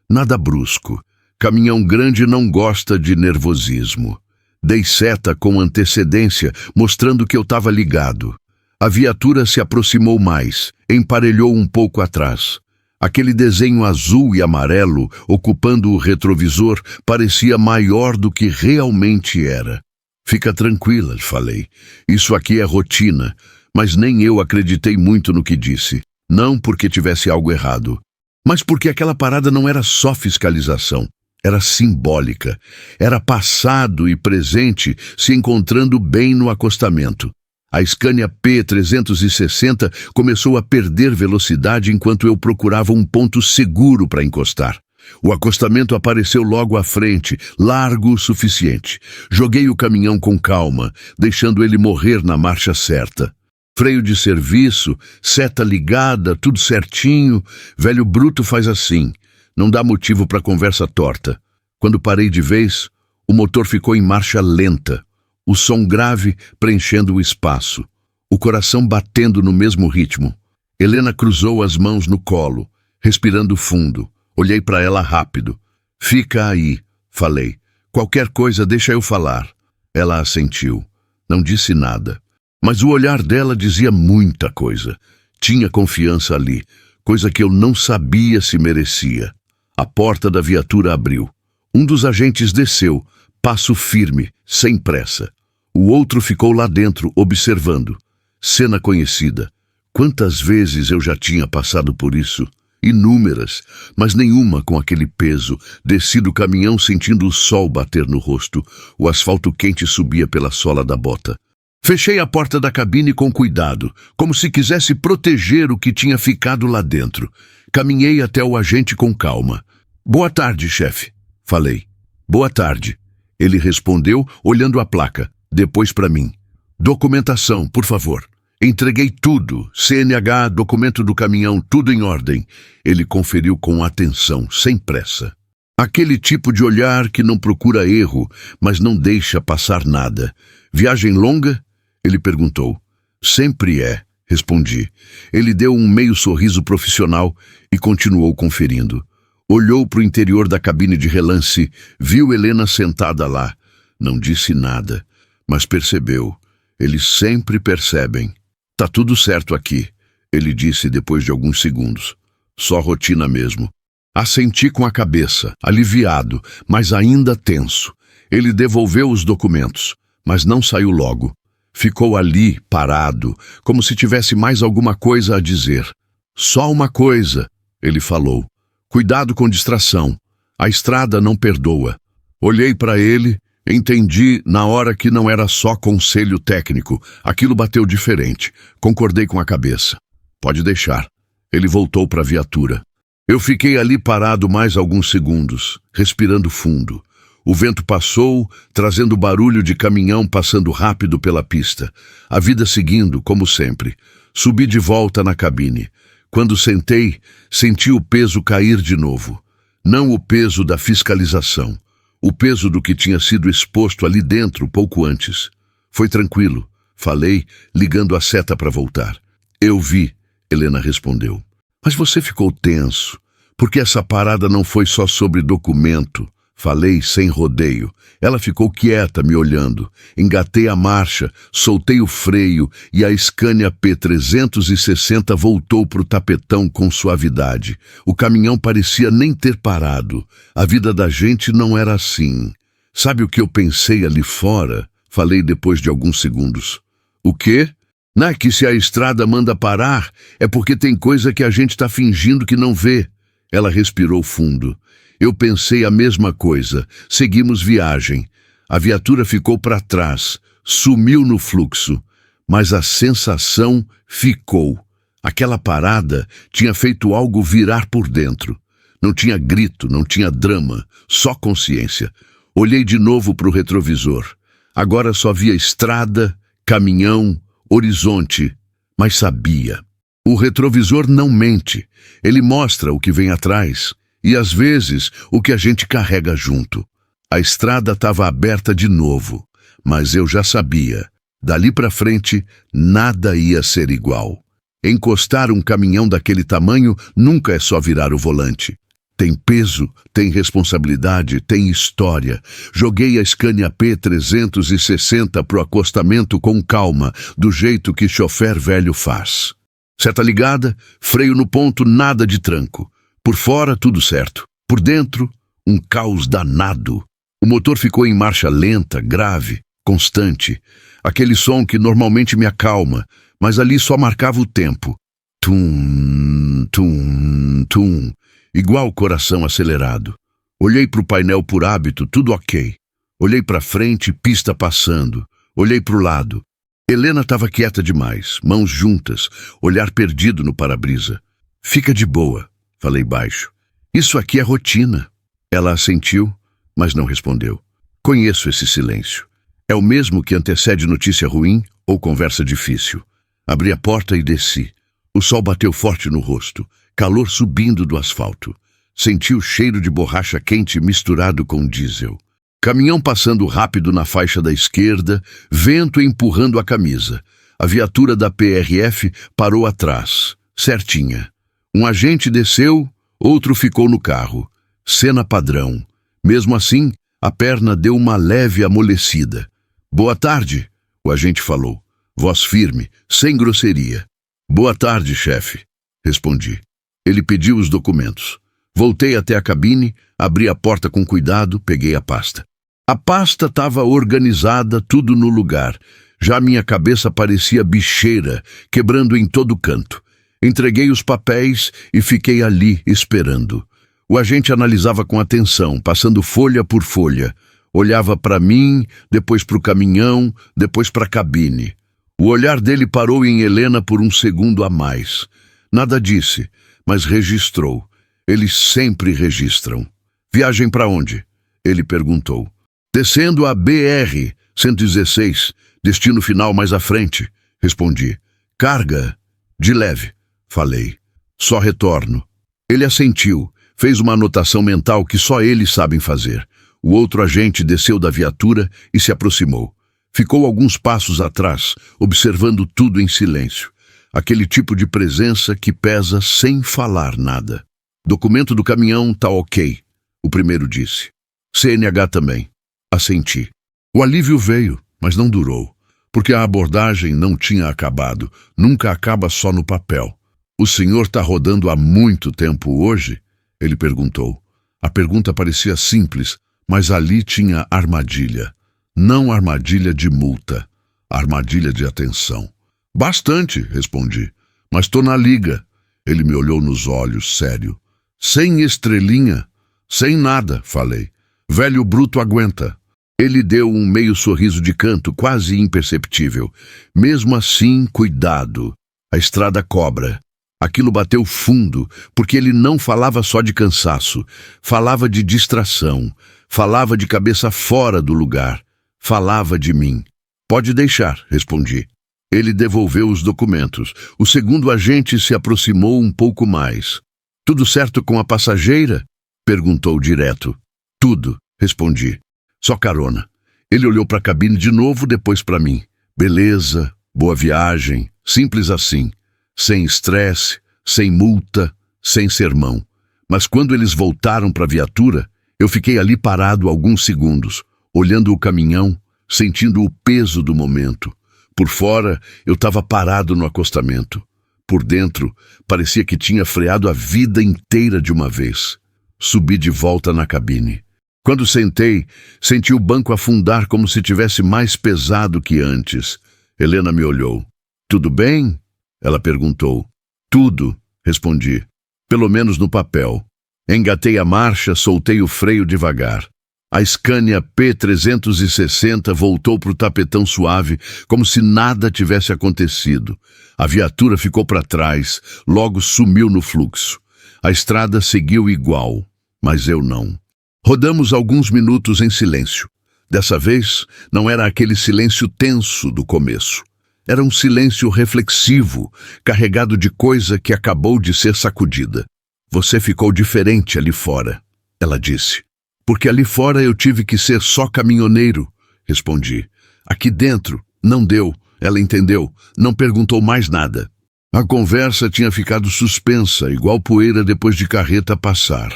nada brusco. Caminhão grande não gosta de nervosismo. Dei seta com antecedência, mostrando que eu estava ligado. A viatura se aproximou mais, emparelhou um pouco atrás. Aquele desenho azul e amarelo, ocupando o retrovisor, parecia maior do que realmente era. Fica tranquila, falei. Isso aqui é rotina, mas nem eu acreditei muito no que disse. Não porque tivesse algo errado, mas porque aquela parada não era só fiscalização. Era simbólica. Era passado e presente se encontrando bem no acostamento. A Scania P360 começou a perder velocidade enquanto eu procurava um ponto seguro para encostar. O acostamento apareceu logo à frente, largo o suficiente. Joguei o caminhão com calma, deixando ele morrer na marcha certa. Freio de serviço, seta ligada, tudo certinho. Velho bruto faz assim. Não dá motivo para conversa torta. Quando parei de vez, o motor ficou em marcha lenta. O som grave preenchendo o espaço. O coração batendo no mesmo ritmo. Helena cruzou as mãos no colo, respirando fundo. Olhei para ela rápido. Fica aí, falei. Qualquer coisa deixa eu falar. Ela assentiu. Não disse nada. Mas o olhar dela dizia muita coisa. Tinha confiança ali, coisa que eu não sabia se merecia. A porta da viatura abriu. Um dos agentes desceu, passo firme, sem pressa. O outro ficou lá dentro, observando. Cena conhecida. Quantas vezes eu já tinha passado por isso? Inúmeras, mas nenhuma com aquele peso. Desci do caminhão sentindo o sol bater no rosto. O asfalto quente subia pela sola da bota. Fechei a porta da cabine com cuidado, como se quisesse proteger o que tinha ficado lá dentro. Caminhei até o agente com calma. Boa tarde, chefe, falei. Boa tarde. Ele respondeu, olhando a placa, depois para mim. Documentação, por favor. Entreguei tudo, CNH, documento do caminhão, tudo em ordem. Ele conferiu com atenção, sem pressa. Aquele tipo de olhar que não procura erro, mas não deixa passar nada. Viagem longa? Ele perguntou. Sempre é, respondi. Ele deu um meio sorriso profissional e continuou conferindo. Olhou para o interior da cabine de relance, viu Helena sentada lá. Não disse nada, mas percebeu. Eles sempre percebem. Tá tudo certo aqui, ele disse depois de alguns segundos. Só rotina mesmo. Assenti com a cabeça, aliviado, mas ainda tenso. Ele devolveu os documentos, mas não saiu logo. Ficou ali, parado, como se tivesse mais alguma coisa a dizer. Só uma coisa, ele falou. Cuidado com distração. A estrada não perdoa. Olhei para ele, entendi na hora que não era só conselho técnico. Aquilo bateu diferente. Concordei com a cabeça. Pode deixar. Ele voltou para a viatura. Eu fiquei ali parado mais alguns segundos, respirando fundo. O vento passou, trazendo barulho de caminhão passando rápido pela pista. A vida seguindo, como sempre. Subi de volta na cabine. Quando sentei, senti o peso cair de novo. Não o peso da fiscalização. O peso do que tinha sido exposto ali dentro pouco antes. Foi tranquilo, falei, ligando a seta para voltar. Eu vi, Helena respondeu. Mas você ficou tenso, porque essa parada não foi só sobre documento. Falei sem rodeio. Ela ficou quieta, me olhando. Engatei a marcha, soltei o freio e a Scania P360 voltou para o tapetão com suavidade. O caminhão parecia nem ter parado. A vida da gente não era assim. Sabe o que eu pensei ali fora? Falei depois de alguns segundos. O quê? Não é que se a estrada manda parar, é porque tem coisa que a gente está fingindo que não vê. Ela respirou fundo. Eu pensei a mesma coisa. Seguimos viagem. A viatura ficou para trás, sumiu no fluxo, mas a sensação ficou. Aquela parada tinha feito algo virar por dentro. Não tinha grito, não tinha drama, só consciência. Olhei de novo para o retrovisor. Agora só via estrada, caminhão, horizonte, mas sabia. O retrovisor não mente. Ele mostra o que vem atrás. E, às vezes, o que a gente carrega junto. A estrada estava aberta de novo, mas eu já sabia. Dali para frente, nada ia ser igual. Encostar um caminhão daquele tamanho nunca é só virar o volante. Tem peso, tem responsabilidade, tem história. Joguei a Scania P360 pro acostamento com calma, do jeito que chofer velho faz. Seta ligada, freio no ponto, nada de tranco. Por fora, tudo certo. Por dentro, um caos danado. O motor ficou em marcha lenta, grave, constante. Aquele som que normalmente me acalma, mas ali só marcava o tempo. Tum, tum, tum. Igual o coração acelerado. Olhei para o painel por hábito, tudo ok. Olhei para frente, pista passando. Olhei para o lado. Helena estava quieta demais, mãos juntas, olhar perdido no para-brisa. Fica de boa. Falei baixo. Isso aqui é rotina. Ela assentiu, mas não respondeu. Conheço esse silêncio. É o mesmo que antecede notícia ruim ou conversa difícil. Abri a porta e desci. O sol bateu forte no rosto, calor subindo do asfalto. Senti o cheiro de borracha quente misturado com diesel. Caminhão passando rápido na faixa da esquerda, vento empurrando a camisa. A viatura da PRF parou atrás, certinha. Um agente desceu, outro ficou no carro. Cena padrão. Mesmo assim, a perna deu uma leve amolecida. Boa tarde, o agente falou. Voz firme, sem grosseria. Boa tarde, chefe, respondi. Ele pediu os documentos. Voltei até a cabine, abri a porta com cuidado, peguei a pasta. A pasta estava organizada, tudo no lugar. Já minha cabeça parecia bicheira, quebrando em todo canto. Entreguei os papéis e fiquei ali, esperando. O agente analisava com atenção, passando folha por folha. Olhava para mim, depois para o caminhão, depois para a cabine. O olhar dele parou em Helena por um segundo a mais. Nada disse, mas registrou. Eles sempre registram. Viagem para onde? Ele perguntou. Descendo a BR-116, destino final mais à frente, respondi. Carga? De leve, falei. Só retorno. Ele assentiu, fez uma anotação mental que só eles sabem fazer. O outro agente desceu da viatura e se aproximou. Ficou alguns passos atrás, observando tudo em silêncio. Aquele tipo de presença que pesa sem falar nada. Documento do caminhão tá ok, o primeiro disse. CNH também. Assenti. O alívio veio, mas não durou, porque a abordagem não tinha acabado. Nunca acaba só no papel. O senhor tá rodando há muito tempo hoje? Ele perguntou. A pergunta parecia simples, mas ali tinha armadilha. Não armadilha de multa, armadilha de atenção. Bastante, respondi, mas tô na liga. Ele me olhou nos olhos, sério. Sem estrelinha, sem nada, falei. Velho bruto aguenta. Ele deu um meio sorriso de canto, quase imperceptível. Mesmo assim, cuidado. A estrada cobra. Aquilo bateu fundo, porque ele não falava só de cansaço. Falava de distração. Falava de cabeça fora do lugar. Falava de mim. Pode deixar, respondi. Ele devolveu os documentos. O segundo agente se aproximou um pouco mais. Tudo certo com a passageira? Perguntou direto. Tudo, respondi. Só carona. Ele olhou para a cabine de novo, depois para mim. Beleza, boa viagem, simples assim. Sem estresse, sem multa, sem sermão. Mas quando eles voltaram para a viatura, eu fiquei ali parado alguns segundos, olhando o caminhão, sentindo o peso do momento. Por fora, eu estava parado no acostamento. Por dentro, parecia que tinha freado a vida inteira de uma vez. Subi de volta na cabine. Quando sentei, senti o banco afundar como se tivesse mais pesado que antes. Helena me olhou. Tudo bem? Ela perguntou. Tudo, respondi. Pelo menos no papel. Engatei a marcha, soltei o freio devagar. A Scania P360 voltou para o tapetão suave, como se nada tivesse acontecido. A viatura ficou para trás, logo sumiu no fluxo. A estrada seguiu igual, mas eu não. Rodamos alguns minutos em silêncio. Dessa vez, não era aquele silêncio tenso do começo. Era um silêncio reflexivo, carregado de coisa que acabou de ser sacudida. Você ficou diferente ali fora, ela disse. Porque ali fora eu tive que ser só caminhoneiro, respondi. Aqui dentro, não deu, ela entendeu, não perguntou mais nada. A conversa tinha ficado suspensa, igual poeira depois de carreta passar.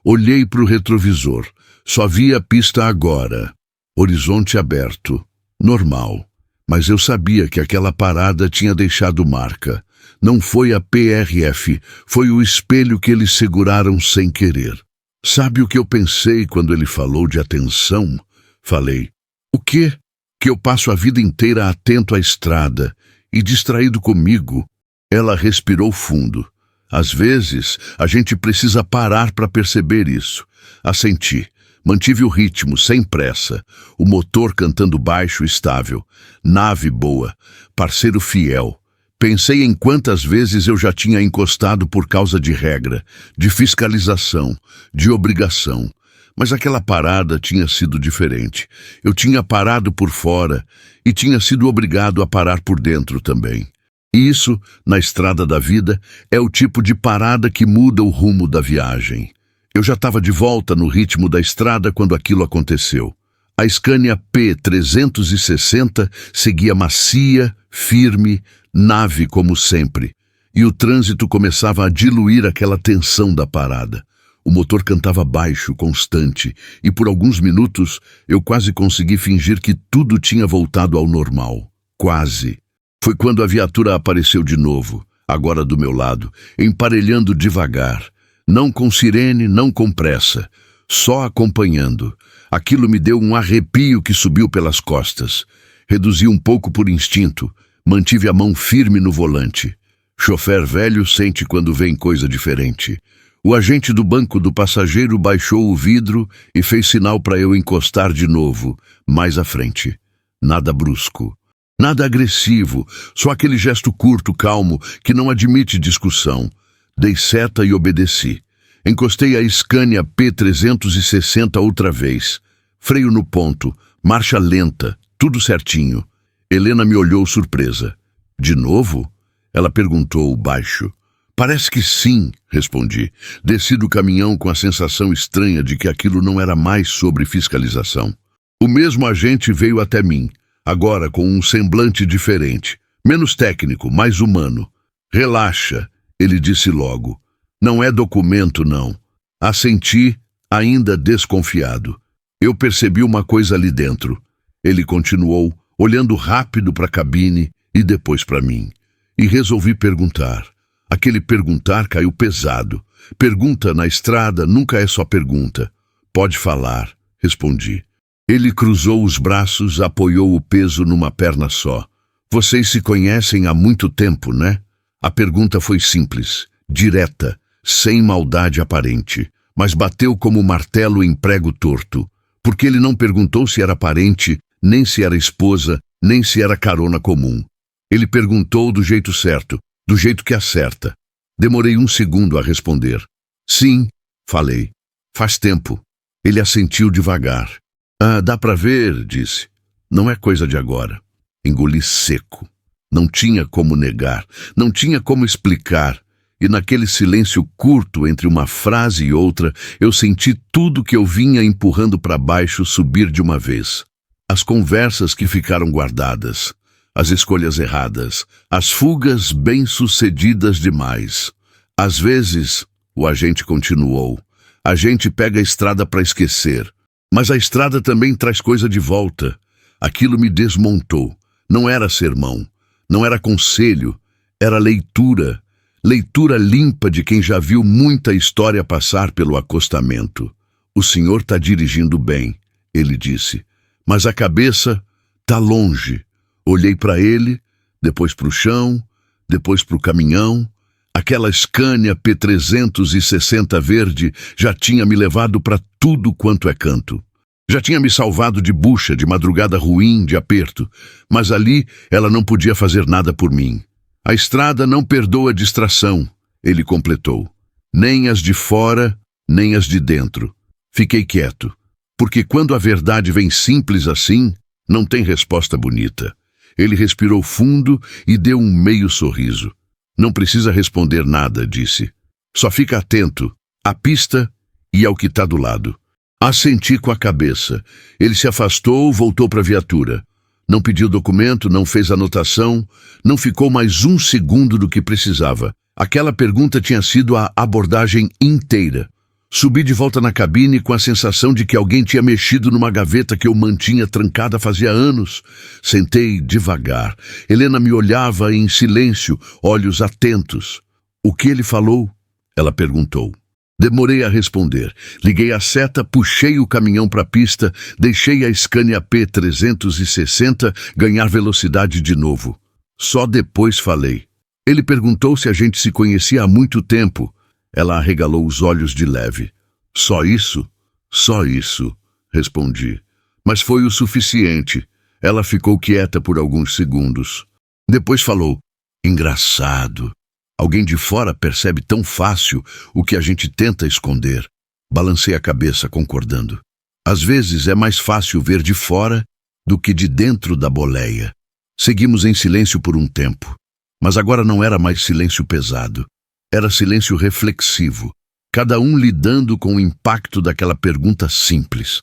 Olhei para o retrovisor, só vi a pista agora. Horizonte aberto, normal. Mas eu sabia que aquela parada tinha deixado marca. Não foi a PRF, foi o espelho que eles seguraram sem querer. Sabe o que eu pensei quando ele falou de atenção? Falei, o quê? Que eu passo a vida inteira atento à estrada e distraído comigo. Ela respirou fundo. Às vezes, a gente precisa parar para perceber isso. Assenti. Mantive o ritmo, sem pressa. O motor cantando baixo e estável. Nave boa. Parceiro fiel. Pensei em quantas vezes eu já tinha encostado por causa de regra, de fiscalização, de obrigação. Mas aquela parada tinha sido diferente. Eu tinha parado por fora e tinha sido obrigado a parar por dentro também. E isso, na estrada da vida, é o tipo de parada que muda o rumo da viagem. Eu já estava de volta no ritmo da estrada quando aquilo aconteceu. A Scania P360 seguia macia, firme, nave como sempre, e o trânsito começava a diluir aquela tensão da parada. O motor cantava baixo, constante, e por alguns minutos eu quase consegui fingir que tudo tinha voltado ao normal. Quase. Foi quando a viatura apareceu de novo, agora do meu lado, emparelhando devagar, não com sirene, não com pressa, só acompanhando. Aquilo me deu um arrepio que subiu pelas costas. Reduzi um pouco por instinto, mantive a mão firme no volante. Chofer velho sente quando vem coisa diferente. O agente do banco do passageiro baixou o vidro e fez sinal para eu encostar de novo, mais à frente. Nada brusco, nada agressivo, só aquele gesto curto, calmo, que não admite discussão. Dei seta e obedeci. Encostei a Scania P360 outra vez. Freio no ponto, marcha lenta, tudo certinho. Helena me olhou surpresa. De novo? Ela perguntou baixo. Parece que sim, respondi. Desci do caminhão com a sensação estranha de que aquilo não era mais sobre fiscalização. O mesmo agente veio até mim, agora com um semblante diferente, menos técnico, mais humano. Relaxa, ele disse logo. Não é documento, não. Assenti, ainda desconfiado. Eu percebi uma coisa ali dentro. Ele continuou, olhando rápido para a cabine e depois para mim. E resolvi perguntar. Aquele perguntar caiu pesado. Pergunta na estrada nunca é só pergunta. Pode falar, respondi. Ele cruzou os braços, apoiou o peso numa perna só. Vocês se conhecem há muito tempo, né? A pergunta foi simples, direta, sem maldade aparente, mas bateu como martelo em prego torto, porque ele não perguntou se era parente, nem se era esposa, nem se era carona comum. Ele perguntou do jeito certo, do jeito que acerta. Demorei um segundo a responder. Sim, falei. Faz tempo. Ele assentiu devagar. Ah, dá pra ver, disse. Não é coisa de agora. Engoli seco. Não tinha como negar, não tinha como explicar. E naquele silêncio curto entre uma frase e outra, eu senti tudo que eu vinha empurrando para baixo subir de uma vez. As conversas que ficaram guardadas, as escolhas erradas, as fugas bem-sucedidas demais. Às vezes, o agente continuou, a gente pega a estrada para esquecer, mas a estrada também traz coisa de volta. Aquilo me desmontou. Não era sermão, não era conselho, era leitura. Leitura limpa de quem já viu muita história passar pelo acostamento. O senhor está dirigindo bem, ele disse, mas a cabeça está longe. Olhei para ele, depois para o chão, depois para o caminhão. Aquela Scania P360 verde já tinha me levado para tudo quanto é canto. Já tinha me salvado de bucha, de madrugada ruim, de aperto, mas ali ela não podia fazer nada por mim. A estrada não perdoa distração, ele completou. Nem as de fora, nem as de dentro. Fiquei quieto, porque quando a verdade vem simples assim, não tem resposta bonita. Ele respirou fundo e deu um meio sorriso. Não precisa responder nada, disse. Só fica atento, à pista e ao que está do lado. Assenti com a cabeça. Ele se afastou, voltou para a viatura. Não pediu documento, não fez anotação, não ficou mais um segundo do que precisava. Aquela pergunta tinha sido a abordagem inteira. Subi de volta na cabine com a sensação de que alguém tinha mexido numa gaveta que eu mantinha trancada fazia anos. Sentei devagar. Helena me olhava em silêncio, olhos atentos. O que ele falou? Ela perguntou. Demorei a responder. Liguei a seta, puxei o caminhão para a pista, deixei a Scania P360 ganhar velocidade de novo. Só depois falei. Ele perguntou se a gente se conhecia há muito tempo. Ela arregalou os olhos de leve. Só isso? Só isso, respondi. Mas foi o suficiente. Ela ficou quieta por alguns segundos. Depois falou, engraçado. Alguém de fora percebe tão fácil o que a gente tenta esconder. Balancei a cabeça, concordando. Às vezes é mais fácil ver de fora do que de dentro da boleia. Seguimos em silêncio por um tempo. Mas agora não era mais silêncio pesado. Era silêncio reflexivo. Cada um lidando com o impacto daquela pergunta simples.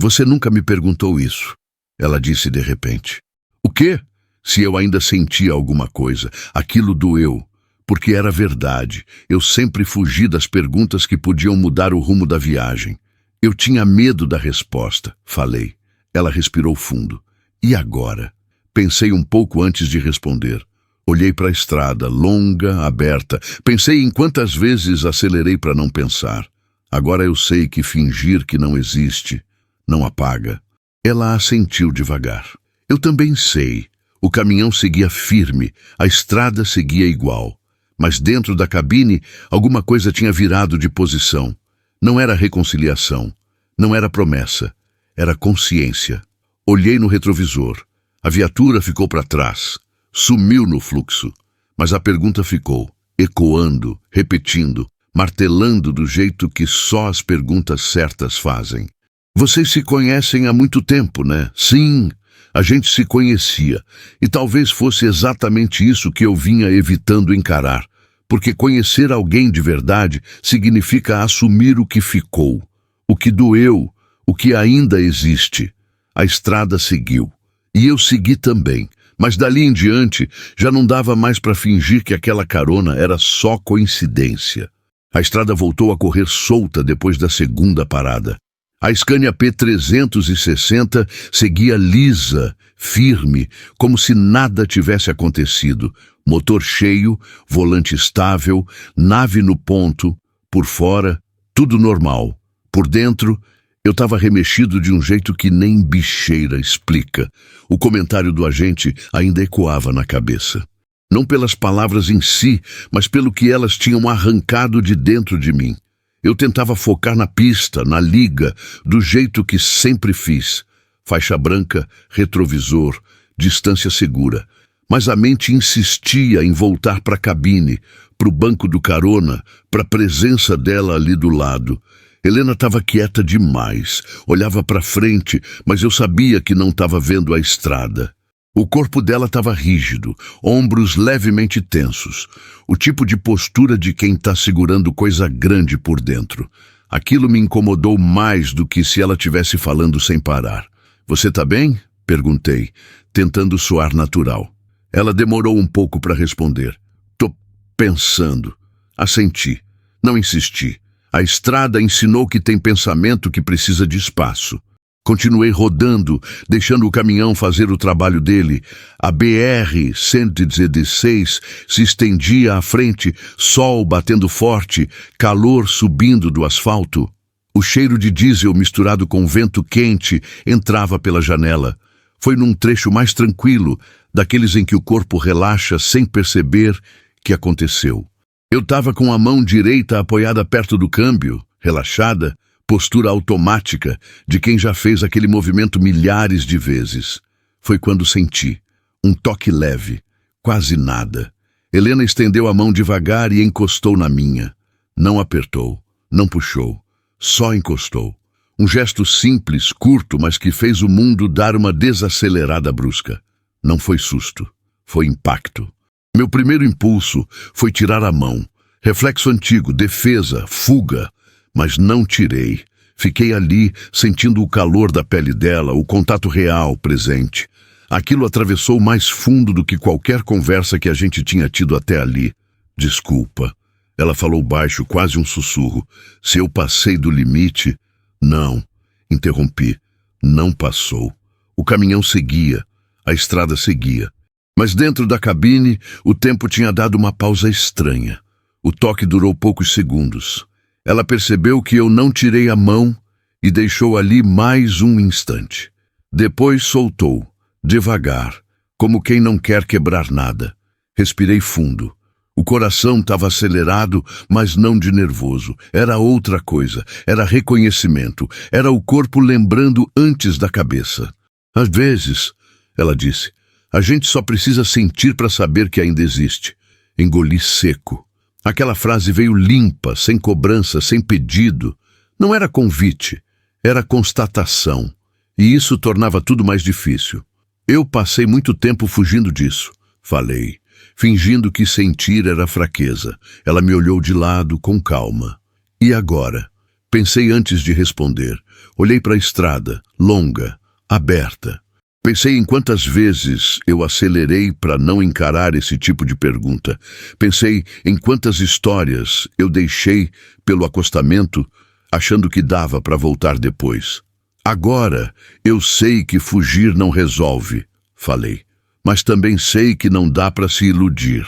Você nunca me perguntou isso, ela disse de repente. O quê? Se eu ainda sentia alguma coisa. Aquilo doeu. Porque era verdade. Eu sempre fugi das perguntas que podiam mudar o rumo da viagem. Eu tinha medo da resposta, falei. Ela respirou fundo. E agora? Pensei um pouco antes de responder. Olhei para a estrada, longa, aberta. Pensei em quantas vezes acelerei para não pensar. Agora eu sei que fingir que não existe não apaga. Ela assentiu devagar. Eu também sei. O caminhão seguia firme, a estrada seguia igual. Mas dentro da cabine, alguma coisa tinha virado de posição. Não era reconciliação, não era promessa, era consciência. Olhei no retrovisor. A viatura ficou para trás, sumiu no fluxo. Mas a pergunta ficou, ecoando, repetindo, martelando do jeito que só as perguntas certas fazem. Vocês se conhecem há muito tempo, né? Sim, a gente se conhecia. E talvez fosse exatamente isso que eu vinha evitando encarar. Porque conhecer alguém de verdade significa assumir o que ficou, o que doeu, o que ainda existe. A estrada seguiu. E eu segui também. Mas dali em diante, já não dava mais para fingir que aquela carona era só coincidência. A estrada voltou a correr solta depois da segunda parada. A Scania P360 seguia lisa, firme, como se nada tivesse acontecido. Motor cheio, volante estável, nave no ponto. Por fora, tudo normal. Por dentro, eu estava remexido de um jeito que nem bicheira explica. O comentário do agente ainda ecoava na cabeça. Não pelas palavras em si, mas pelo que elas tinham arrancado de dentro de mim. Eu tentava focar na pista, na liga, do jeito que sempre fiz. Faixa branca, retrovisor, distância segura. Mas a mente insistia em voltar para a cabine, para o banco do carona, para a presença dela ali do lado. Helena estava quieta demais, olhava para frente, mas eu sabia que não estava vendo a estrada. O corpo dela estava rígido, ombros levemente tensos, o tipo de postura de quem está segurando coisa grande por dentro. Aquilo me incomodou mais do que se ela estivesse falando sem parar. "Você está bem?" perguntei, tentando soar natural. Ela demorou um pouco para responder. "Tô pensando." Assenti. Não insisti. A estrada ensinou que tem pensamento que precisa de espaço. Continuei rodando, deixando o caminhão fazer o trabalho dele. A BR-116 se estendia à frente, sol batendo forte, calor subindo do asfalto. O cheiro de diesel misturado com vento quente entrava pela janela. Foi num trecho mais tranquilo, daqueles em que o corpo relaxa sem perceber, que aconteceu. Eu estava com a mão direita apoiada perto do câmbio, relaxada, postura automática de quem já fez aquele movimento milhares de vezes. Foi quando senti um toque leve, quase nada. Helena estendeu a mão devagar e encostou na minha. Não apertou, não puxou, só encostou. Um gesto simples, curto, mas que fez o mundo dar uma desacelerada brusca. Não foi susto, foi impacto. Meu primeiro impulso foi tirar a mão. Reflexo antigo, defesa, fuga. Mas não tirei. Fiquei ali, sentindo o calor da pele dela, o contato real, presente. Aquilo atravessou mais fundo do que qualquer conversa que a gente tinha tido até ali. "Desculpa." Ela falou baixo, quase um sussurro. "Se eu passei do limite..." "Não." Interrompi. Não passou. O caminhão seguia. A estrada seguia. Mas dentro da cabine, o tempo tinha dado uma pausa estranha. O toque durou poucos segundos. Ela percebeu que eu não tirei a mão e deixou ali mais um instante. Depois soltou, devagar, como quem não quer quebrar nada. Respirei fundo. O coração estava acelerado, mas não de nervoso. Era outra coisa, era reconhecimento, era o corpo lembrando antes da cabeça. "Às vezes," ela disse, "a gente só precisa sentir para saber que ainda existe." Engoli seco. Aquela frase veio limpa, sem cobrança, sem pedido. Não era convite, era constatação. E isso tornava tudo mais difícil. "Eu passei muito tempo fugindo disso," falei, fingindo que sentir era fraqueza. Ela me olhou de lado, com calma. "E agora?" Pensei antes de responder. Olhei para a estrada, longa, aberta. Pensei em quantas vezes eu acelerei para não encarar esse tipo de pergunta. Pensei em quantas histórias eu deixei pelo acostamento, achando que dava para voltar depois. "Agora eu sei que fugir não resolve," falei. "Mas também sei que não dá para se iludir."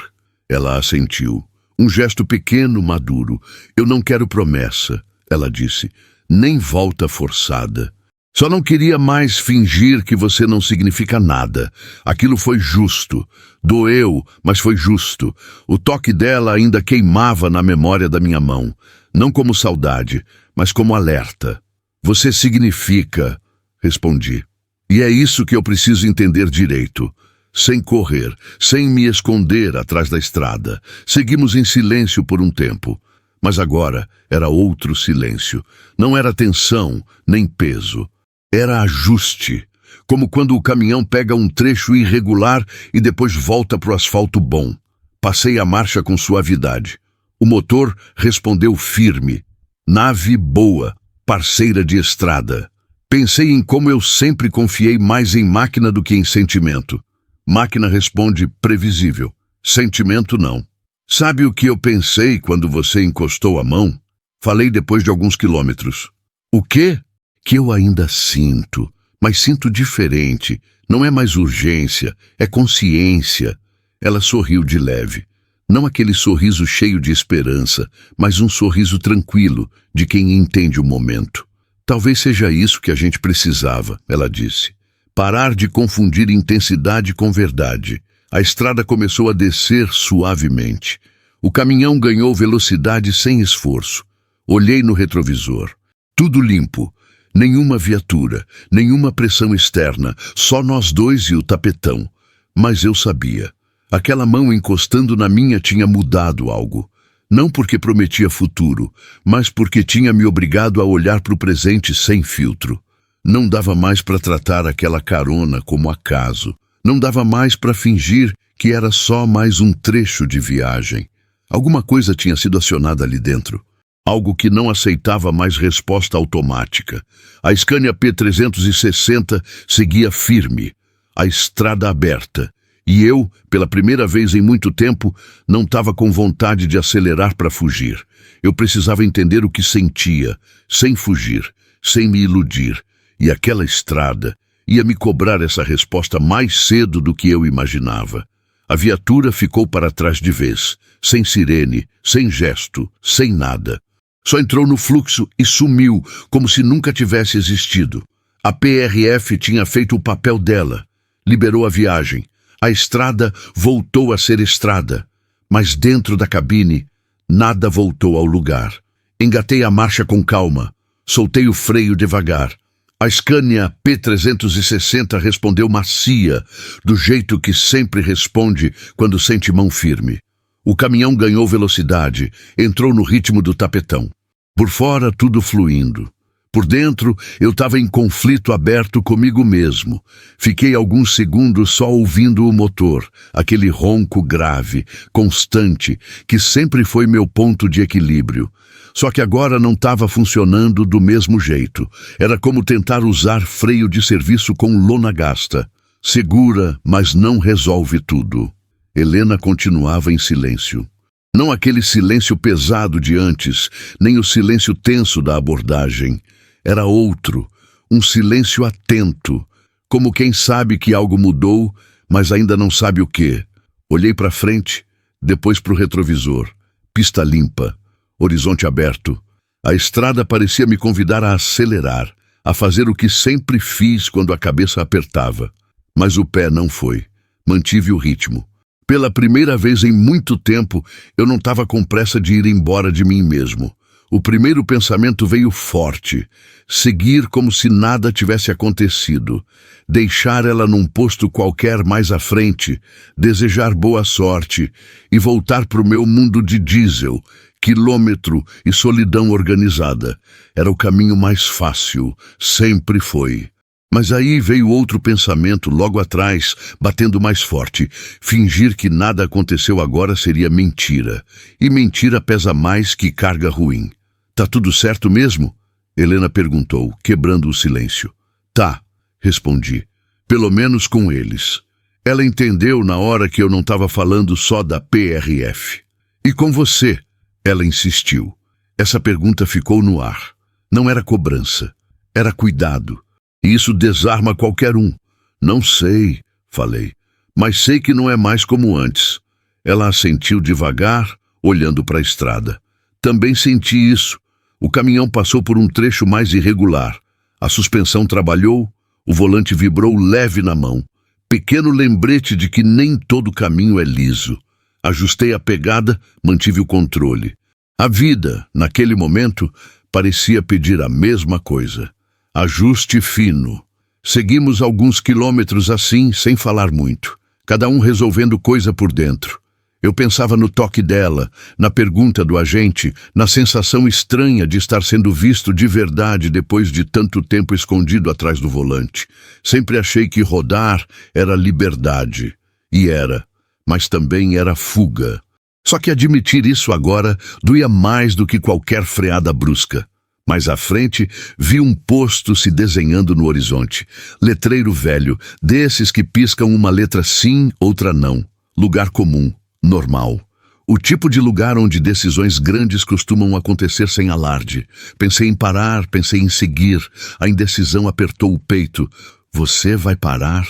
Ela assentiu. Um gesto pequeno, maduro. "Eu não quero promessa," ela disse. "Nem volta forçada." Só não queria mais fingir que você não significa nada. Aquilo foi justo. Doeu, mas foi justo. O toque dela ainda queimava na memória da minha mão. Não como saudade, mas como alerta. Você significa, respondi. E é isso que eu preciso entender direito. Sem correr, sem me esconder atrás da estrada. Seguimos em silêncio por um tempo. Mas agora era outro silêncio. Não era tensão, nem peso. Era ajuste, como quando o caminhão pega um trecho irregular e depois volta para o asfalto bom. Passei a marcha com suavidade. O motor respondeu firme. Nave boa, parceira de estrada. Pensei em como eu sempre confiei mais em máquina do que em sentimento. Máquina responde previsível. Sentimento não. Sabe o que eu pensei quando você encostou a mão? Falei depois de alguns quilômetros. O quê? Que eu ainda sinto, mas sinto diferente. Não é mais urgência, é consciência. Ela sorriu de leve. Não aquele sorriso cheio de esperança, mas um sorriso tranquilo, de quem entende o momento. Talvez seja isso que a gente precisava, ela disse. Parar de confundir intensidade com verdade. A estrada começou a descer suavemente. O caminhão ganhou velocidade sem esforço. Olhei no retrovisor. Tudo limpo. Nenhuma viatura, nenhuma pressão externa, só nós dois e o tapetão. Mas eu sabia. Aquela mão encostando na minha tinha mudado algo. Não porque prometia futuro, mas porque tinha me obrigado a olhar para o presente sem filtro. Não dava mais para tratar aquela carona como acaso. Não dava mais para fingir que era só mais um trecho de viagem. Alguma coisa tinha sido acionada ali dentro. Algo que não aceitava mais resposta automática. A Scania P360 seguia firme, a estrada aberta. E eu, pela primeira vez em muito tempo, não estava com vontade de acelerar para fugir. Eu precisava entender o que sentia, sem fugir, sem me iludir. E aquela estrada ia me cobrar essa resposta mais cedo do que eu imaginava. A viatura ficou para trás de vez, sem sirene, sem gesto, sem nada. Só entrou no fluxo e sumiu, como se nunca tivesse existido. A PRF tinha feito o papel dela. Liberou a viagem. A estrada voltou a ser estrada. Mas dentro da cabine, nada voltou ao lugar. Engatei a marcha com calma. Soltei o freio devagar. A Scania P360 respondeu macia, do jeito que sempre responde quando sente mão firme. O caminhão ganhou velocidade, entrou no ritmo do tapetão. Por fora, tudo fluindo. Por dentro, eu estava em conflito aberto comigo mesmo. Fiquei alguns segundos só ouvindo o motor, aquele ronco grave, constante, que sempre foi meu ponto de equilíbrio. Só que agora não estava funcionando do mesmo jeito. Era como tentar usar freio de serviço com lona gasta. Segura, mas não resolve tudo. Helena continuava em silêncio. Não aquele silêncio pesado de antes, nem o silêncio tenso da abordagem. Era outro, um silêncio atento, como quem sabe que algo mudou, mas ainda não sabe o quê. Olhei para frente, depois para o retrovisor. Pista limpa, horizonte aberto. A estrada parecia me convidar a acelerar, a fazer o que sempre fiz quando a cabeça apertava. Mas o pé não foi. Mantive o ritmo. Pela primeira vez em muito tempo, eu não estava com pressa de ir embora de mim mesmo. O primeiro pensamento veio forte. Seguir como se nada tivesse acontecido. Deixar ela num posto qualquer mais à frente. Desejar boa sorte. E voltar para o meu mundo de diesel, quilômetro e solidão organizada. Era o caminho mais fácil. Sempre foi. Mas aí veio outro pensamento logo atrás, batendo mais forte. Fingir que nada aconteceu agora seria mentira. E mentira pesa mais que carga ruim. Tá tudo certo mesmo? Helena perguntou, quebrando o silêncio. Tá, respondi. Pelo menos com eles. Ela entendeu na hora que eu não estava falando só da PRF. E com você? Ela insistiu. Essa pergunta ficou no ar. Não era cobrança. Era cuidado. E isso desarma qualquer um. Não sei, falei, mas sei que não é mais como antes. Ela assentiu devagar, olhando para a estrada. Também senti isso. O caminhão passou por um trecho mais irregular. A suspensão trabalhou, o volante vibrou leve na mão. Pequeno lembrete de que nem todo caminho é liso. Ajustei a pegada, mantive o controle. A vida, naquele momento, parecia pedir a mesma coisa. Ajuste fino. Seguimos alguns quilômetros assim, sem falar muito. Cada um resolvendo coisa por dentro. Eu pensava no toque dela, na pergunta do agente, na sensação estranha de estar sendo visto de verdade depois de tanto tempo escondido atrás do volante. Sempre achei que rodar era liberdade. E era. Mas também era fuga. Só que admitir isso agora doía mais do que qualquer freada brusca. Mais à frente, vi um posto se desenhando no horizonte. Letreiro velho, desses que piscam uma letra sim, outra não. Lugar comum, normal. O tipo de lugar onde decisões grandes costumam acontecer sem alarde. Pensei em parar, pensei em seguir. A indecisão apertou o peito. Você vai parar?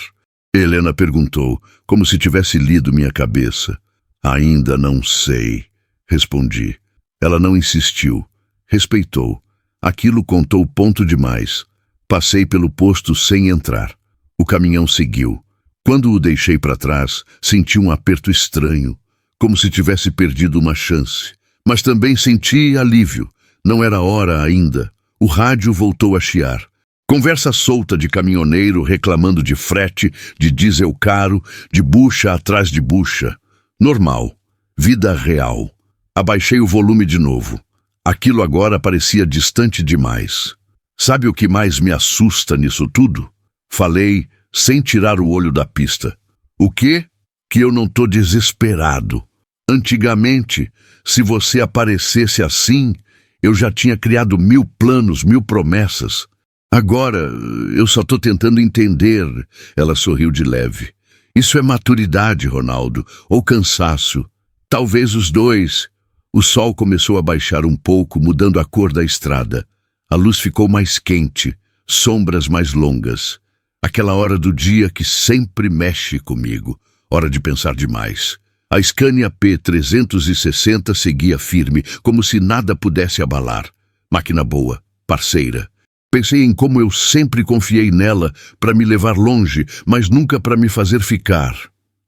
Helena perguntou, como se tivesse lido minha cabeça. Ainda não sei, respondi. Ela não insistiu. Respeitou. Aquilo contou ponto demais. Passei pelo posto sem entrar. O caminhão seguiu. Quando o deixei para trás, senti um aperto estranho, como se tivesse perdido uma chance. Mas também senti alívio. Não era hora ainda. O rádio voltou a chiar. Conversa solta de caminhoneiro reclamando de frete, de diesel caro, de bucha atrás de bucha. Normal. Vida real. Abaixei o volume de novo. Aquilo agora parecia distante demais. Sabe o que mais me assusta nisso tudo? Falei, sem tirar o olho da pista. O quê? Que eu não tô desesperado. Antigamente, se você aparecesse assim, eu já tinha criado 1000 planos, 1000 promessas. Agora, eu só tô tentando entender. Ela sorriu de leve. Isso é maturidade, Ronaldo, ou cansaço. Talvez os dois. O sol começou a baixar um pouco, mudando a cor da estrada. A luz ficou mais quente, sombras mais longas. Aquela hora do dia que sempre mexe comigo. Hora de pensar demais. A Scania P360 seguia firme, como se nada pudesse abalar. Máquina boa, parceira. Pensei em como eu sempre confiei nela para me levar longe, mas nunca para me fazer ficar.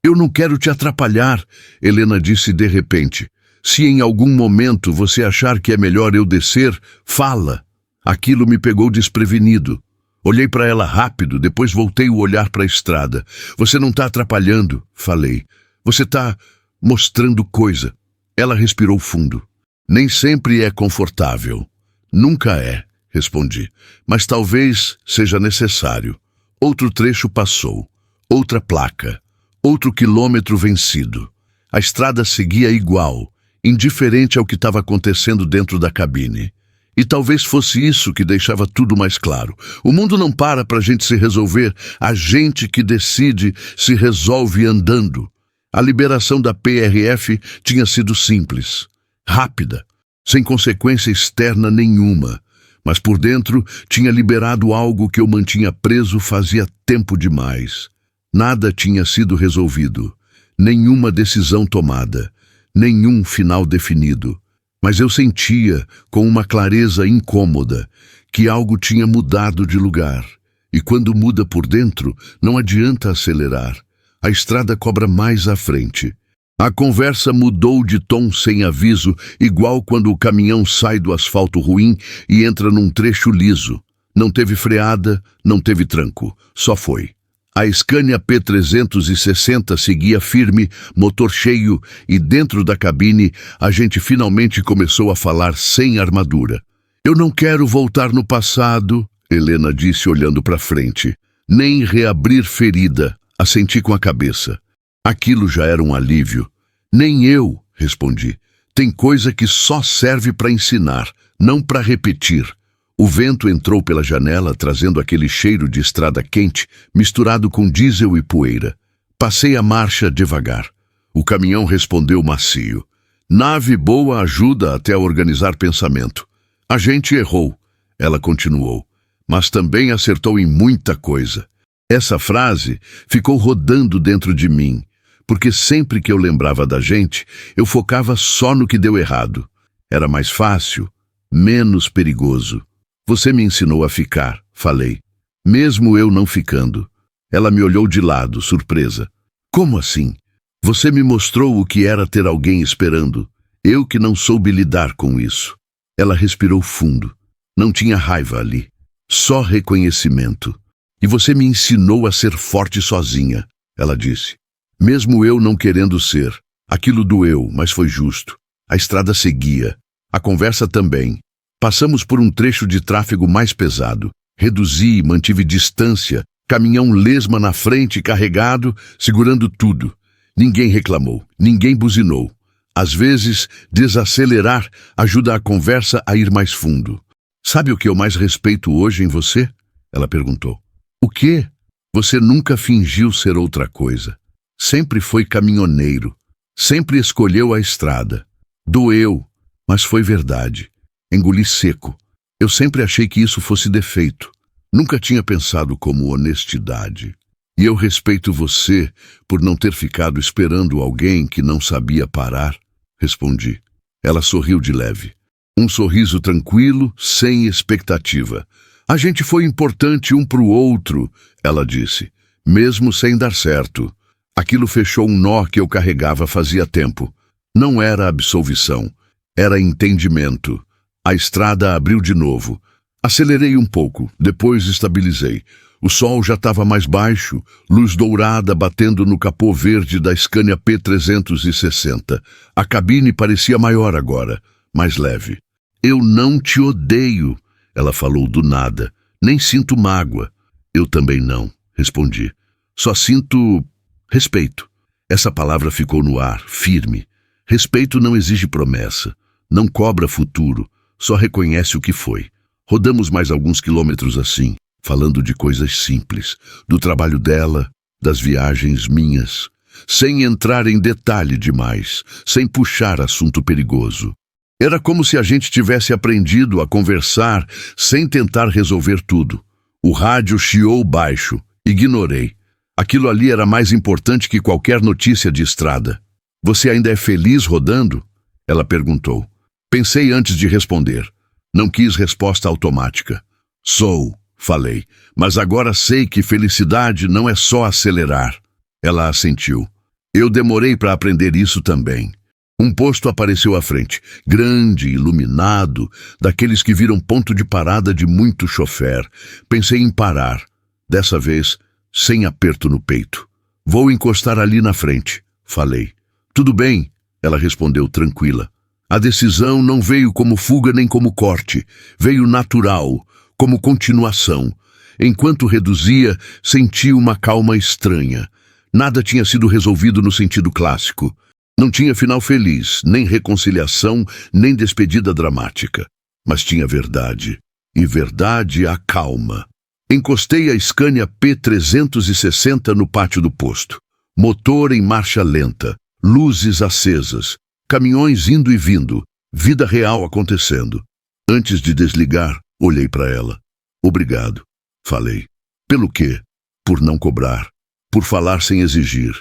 Eu não quero te atrapalhar, Helena disse de repente. Se em algum momento você achar que é melhor eu descer, fala. Aquilo me pegou desprevenido. Olhei para ela rápido, depois voltei o olhar para a estrada. Você não está atrapalhando, falei. Você está mostrando coisa. Ela respirou fundo. Nem sempre é confortável. Nunca é, respondi. Mas talvez seja necessário. Outro trecho passou. Outra placa. Outro quilômetro vencido. A estrada seguia igual, indiferente ao que estava acontecendo dentro da cabine. E talvez fosse isso que deixava tudo mais claro. O mundo não para a gente se resolver, a gente que decide se resolve andando. A liberação da PRF tinha sido simples, rápida, sem consequência externa nenhuma. Mas por dentro tinha liberado algo que eu mantinha preso fazia tempo demais. Nada tinha sido resolvido, nenhuma decisão tomada, nenhum final definido. Mas eu sentia, com uma clareza incômoda, que algo tinha mudado de lugar. E quando muda por dentro, não adianta acelerar. A estrada cobra mais à frente. A conversa mudou de tom sem aviso, igual quando o caminhão sai do asfalto ruim e entra num trecho liso. Não teve freada, não teve tranco, só foi. A Scania P360 seguia firme, motor cheio, e dentro da cabine a gente finalmente começou a falar sem armadura. Eu não quero voltar no passado, Helena disse olhando para frente, nem reabrir ferida, assenti com a cabeça. Aquilo já era um alívio. Nem eu, respondi. Tem coisa que só serve para ensinar, não para repetir. O vento entrou pela janela, trazendo aquele cheiro de estrada quente, misturado com diesel e poeira. Passei a marcha devagar. O caminhão respondeu macio. Nave boa ajuda até a organizar pensamento. A gente errou, ela continuou, mas também acertou em muita coisa. Essa frase ficou rodando dentro de mim, porque sempre que eu lembrava da gente, eu focava só no que deu errado. Era mais fácil, menos perigoso. Você me ensinou a ficar, falei. Mesmo eu não ficando. Ela me olhou de lado, surpresa. Como assim? Você me mostrou o que era ter alguém esperando. Eu que não soube lidar com isso. Ela respirou fundo. Não tinha raiva ali. Só reconhecimento. E você me ensinou a ser forte sozinha, ela disse. Mesmo eu não querendo ser. Aquilo doeu, mas foi justo. A estrada seguia. A conversa também. Passamos por um trecho de tráfego mais pesado. Reduzi, mantive distância. Caminhão lesma na frente, carregado, segurando tudo. Ninguém reclamou, ninguém buzinou. Às vezes, desacelerar ajuda a conversa a ir mais fundo. Sabe o que eu mais respeito hoje em você? Ela perguntou. O quê? Você nunca fingiu ser outra coisa. Sempre foi caminhoneiro. Sempre escolheu a estrada. Doeu, mas foi verdade. Engoli seco. Eu sempre achei que isso fosse defeito. Nunca tinha pensado como honestidade. E eu respeito você por não ter ficado esperando alguém que não sabia parar, respondi. Ela sorriu de leve. Um sorriso tranquilo, sem expectativa. A gente foi importante um para o outro, ela disse, mesmo sem dar certo. Aquilo fechou um nó que eu carregava fazia tempo. Não era absolvição, era entendimento. A estrada abriu de novo. Acelerei um pouco, depois estabilizei. O sol já estava mais baixo, luz dourada batendo no capô verde da Scania P360. A cabine parecia maior agora, mais leve. Eu não te odeio, ela falou do nada. Nem sinto mágoa. Eu também não, respondi. Só sinto respeito. Essa palavra ficou no ar, firme. Respeito não exige promessa, não cobra futuro, só reconhece o que foi. Rodamos mais alguns quilômetros assim, falando de coisas simples, do trabalho dela, das viagens minhas, sem entrar em detalhe demais, sem puxar assunto perigoso. Era como se a gente tivesse aprendido a conversar sem tentar resolver tudo. O rádio chiou baixo, ignorei. Aquilo ali era mais importante que qualquer notícia de estrada. Você ainda é feliz rodando? Ela perguntou. Pensei antes de responder. Não quis resposta automática. Sou, falei, mas agora sei que felicidade não é só acelerar. Ela assentiu. Eu demorei para aprender isso também. Um posto apareceu à frente, grande, iluminado, daqueles que viram ponto de parada de muito chofer. Pensei em parar, dessa vez sem aperto no peito. Vou encostar ali na frente, falei. Tudo bem, ela respondeu tranquila. A decisão não veio como fuga nem como corte, veio natural, como continuação. Enquanto reduzia, senti uma calma estranha. Nada tinha sido resolvido no sentido clássico. Não tinha final feliz, nem reconciliação, nem despedida dramática. Mas tinha verdade. E verdade acalma. Encostei a Scania P360 no pátio do posto. Motor em marcha lenta, luzes acesas, caminhões indo e vindo, vida real acontecendo. Antes de desligar, olhei para ela. Obrigado, falei. Pelo quê? Por não cobrar. Por falar sem exigir.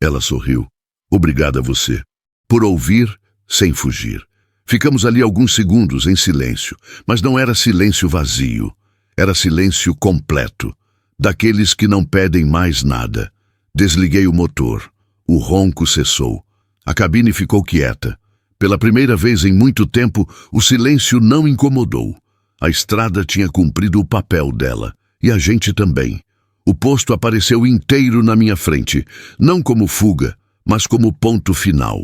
Ela sorriu. Obrigada a você. Por ouvir, sem fugir. Ficamos ali alguns segundos em silêncio, mas não era silêncio vazio. Era silêncio completo, daqueles que não pedem mais nada. Desliguei o motor. O ronco cessou. A cabine ficou quieta. Pela primeira vez em muito tempo, o silêncio não incomodou. A estrada tinha cumprido o papel dela, e a gente também. O posto apareceu inteiro na minha frente, não como fuga, mas como ponto final.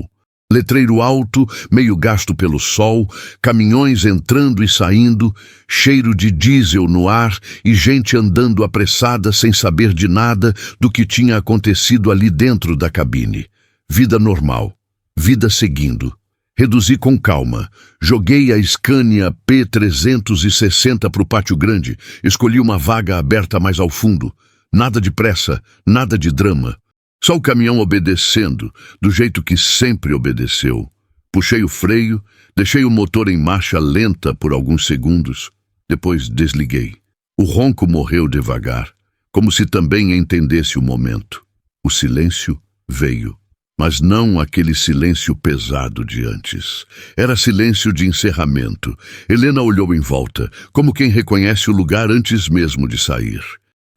Letreiro alto, meio gasto pelo sol, caminhões entrando e saindo, cheiro de diesel no ar e gente andando apressada sem saber de nada do que tinha acontecido ali dentro da cabine. Vida normal, vida seguindo. Reduzi com calma, joguei a Scania P360 para o pátio grande, escolhi uma vaga aberta mais ao fundo. Nada de pressa, nada de drama. Só o caminhão obedecendo, do jeito que sempre obedeceu. Puxei o freio, deixei o motor em marcha lenta por alguns segundos. Depois desliguei. O ronco morreu devagar, como se também entendesse o momento. O silêncio veio. Mas não aquele silêncio pesado de antes. Era silêncio de encerramento. Helena olhou em volta, como quem reconhece o lugar antes mesmo de sair.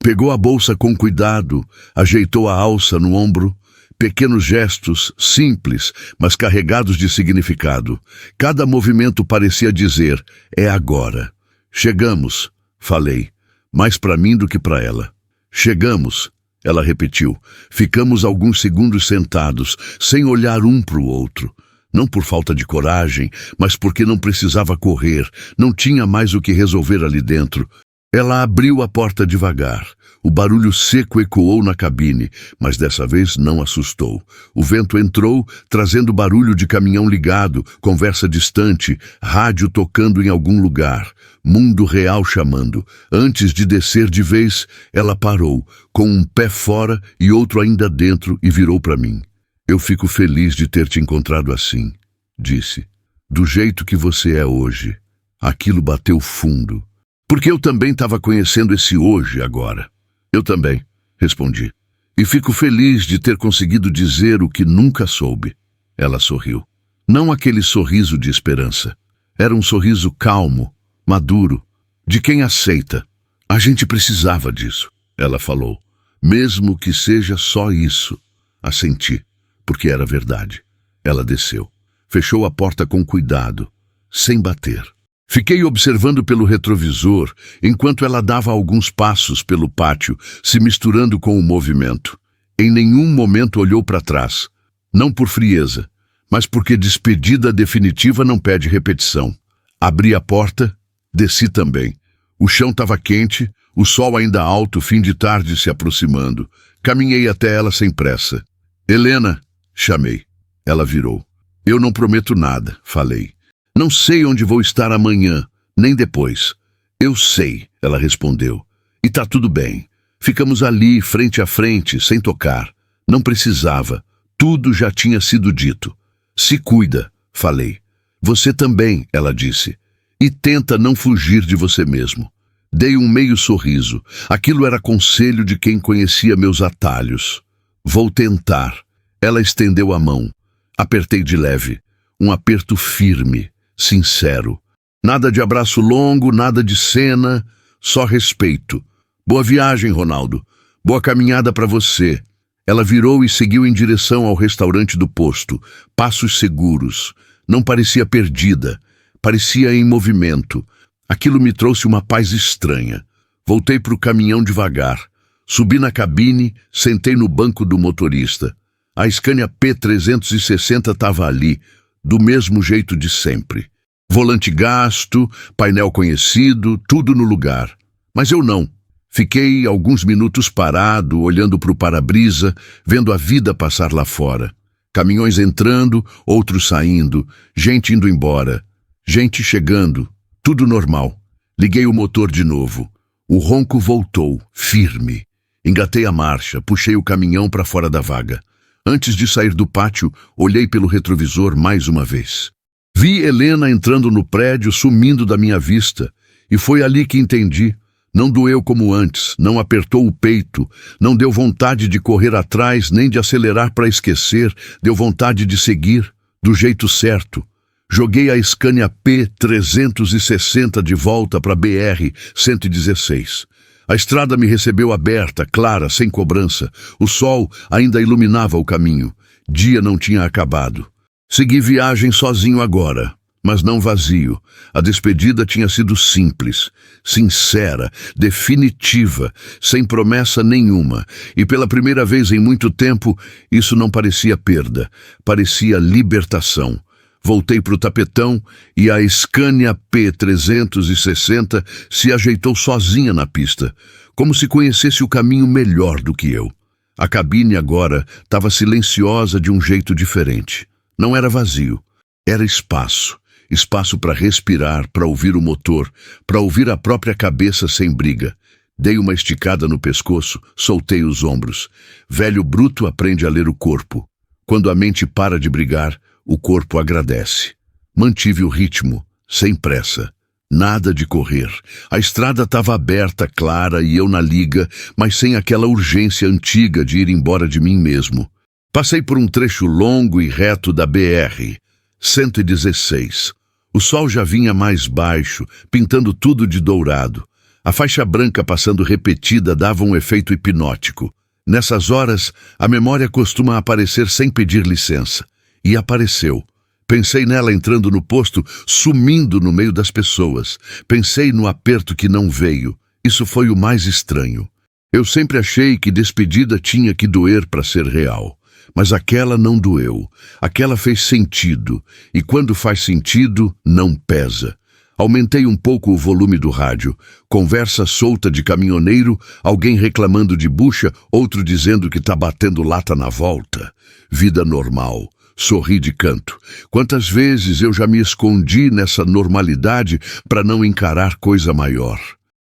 Pegou a bolsa com cuidado, ajeitou a alça no ombro. Pequenos gestos, simples, mas carregados de significado. Cada movimento parecia dizer, é agora. Chegamos, falei, mais para mim do que para ela. Chegamos, ela repetiu. Ficamos alguns segundos sentados, sem olhar um para o outro. Não por falta de coragem, mas porque não precisava correr, não tinha mais o que resolver ali dentro. Ela abriu a porta devagar. O barulho seco ecoou na cabine, mas dessa vez não assustou. O vento entrou, trazendo barulho de caminhão ligado, conversa distante, rádio tocando em algum lugar, mundo real chamando. Antes de descer de vez, ela parou, com um pé fora e outro ainda dentro, e virou para mim. Eu fico feliz de ter te encontrado assim, disse. Do jeito que você é hoje. Aquilo bateu fundo. Porque eu também estava conhecendo esse hoje agora. Eu também, respondi. E fico feliz de ter conseguido dizer o que nunca soube. Ela sorriu. Não aquele sorriso de esperança. Era um sorriso calmo, maduro, de quem aceita. A gente precisava disso, ela falou. Mesmo que seja só isso. Assenti, porque era verdade. Ela desceu. Fechou a porta com cuidado, sem bater. Fiquei observando pelo retrovisor, enquanto ela dava alguns passos pelo pátio, se misturando com o movimento. Em nenhum momento olhou para trás. Não por frieza, mas porque despedida definitiva não pede repetição. Abri a porta, desci também. O chão estava quente, o sol ainda alto, fim de tarde se aproximando. Caminhei até ela sem pressa. Helena, chamei. Ela virou. Eu não prometo nada, falei. Não sei onde vou estar amanhã, nem depois. Eu sei, ela respondeu. E tá tudo bem. Ficamos ali, frente a frente, sem tocar. Não precisava. Tudo já tinha sido dito. Se cuida, falei. Você também, ela disse. E tenta não fugir de você mesmo. Dei um meio sorriso. Aquilo era conselho de quem conhecia meus atalhos. Vou tentar. Ela estendeu a mão. Apertei de leve. Um aperto firme. Sincero. Nada de abraço longo, nada de cena, só respeito. Boa viagem, Ronaldo. Boa caminhada para você. Ela virou e seguiu em direção ao restaurante do posto. Passos seguros. Não parecia perdida. Parecia em movimento. Aquilo me trouxe uma paz estranha. Voltei para o caminhão devagar. Subi na cabine, sentei no banco do motorista. A Scania P360 estava ali, do mesmo jeito de sempre. Volante gasto, painel conhecido, tudo no lugar. Mas eu não. Fiquei alguns minutos parado, olhando para o para-brisa, vendo a vida passar lá fora. Caminhões entrando, outros saindo, gente indo embora, gente chegando, tudo normal. Liguei o motor de novo. O ronco voltou, firme. Engatei a marcha, puxei o caminhão para fora da vaga. Antes de sair do pátio, olhei pelo retrovisor mais uma vez. Vi Helena entrando no prédio, sumindo da minha vista. E foi ali que entendi. Não doeu como antes, não apertou o peito, não deu vontade de correr atrás, nem de acelerar para esquecer, deu vontade de seguir, do jeito certo. Joguei a Scania P360 de volta para BR-116. A estrada me recebeu aberta, clara, sem cobrança. O sol ainda iluminava o caminho. Dia não tinha acabado. Segui viagem sozinho agora, mas não vazio. A despedida tinha sido simples, sincera, definitiva, sem promessa nenhuma. E pela primeira vez em muito tempo, isso não parecia perda, parecia libertação. Voltei para o tapetão e a Scania P360 se ajeitou sozinha na pista, como se conhecesse o caminho melhor do que eu. A cabine agora estava silenciosa de um jeito diferente. Não era vazio, era espaço. Espaço para respirar, para ouvir o motor, para ouvir a própria cabeça sem briga. Dei uma esticada no pescoço, soltei os ombros. Velho bruto aprende a ler o corpo. Quando a mente para de brigar, o corpo agradece. Mantive o ritmo, sem pressa. Nada de correr. A estrada estava aberta, clara, e eu na liga, mas sem aquela urgência antiga de ir embora de mim mesmo. Passei por um trecho longo e reto da BR-116. O sol já vinha mais baixo, pintando tudo de dourado. A faixa branca passando repetida dava um efeito hipnótico. Nessas horas, a memória costuma aparecer sem pedir licença. E apareceu. Pensei nela entrando no posto, sumindo no meio das pessoas. Pensei no aperto que não veio. Isso foi o mais estranho. Eu sempre achei que despedida tinha que doer para ser real. Mas aquela não doeu. Aquela fez sentido. E quando faz sentido, não pesa. Aumentei um pouco o volume do rádio. Conversa solta de caminhoneiro, alguém reclamando de bucha, outro dizendo que tá batendo lata na volta. Vida normal. Sorri de canto. Quantas vezes eu já me escondi nessa normalidade para não encarar coisa maior.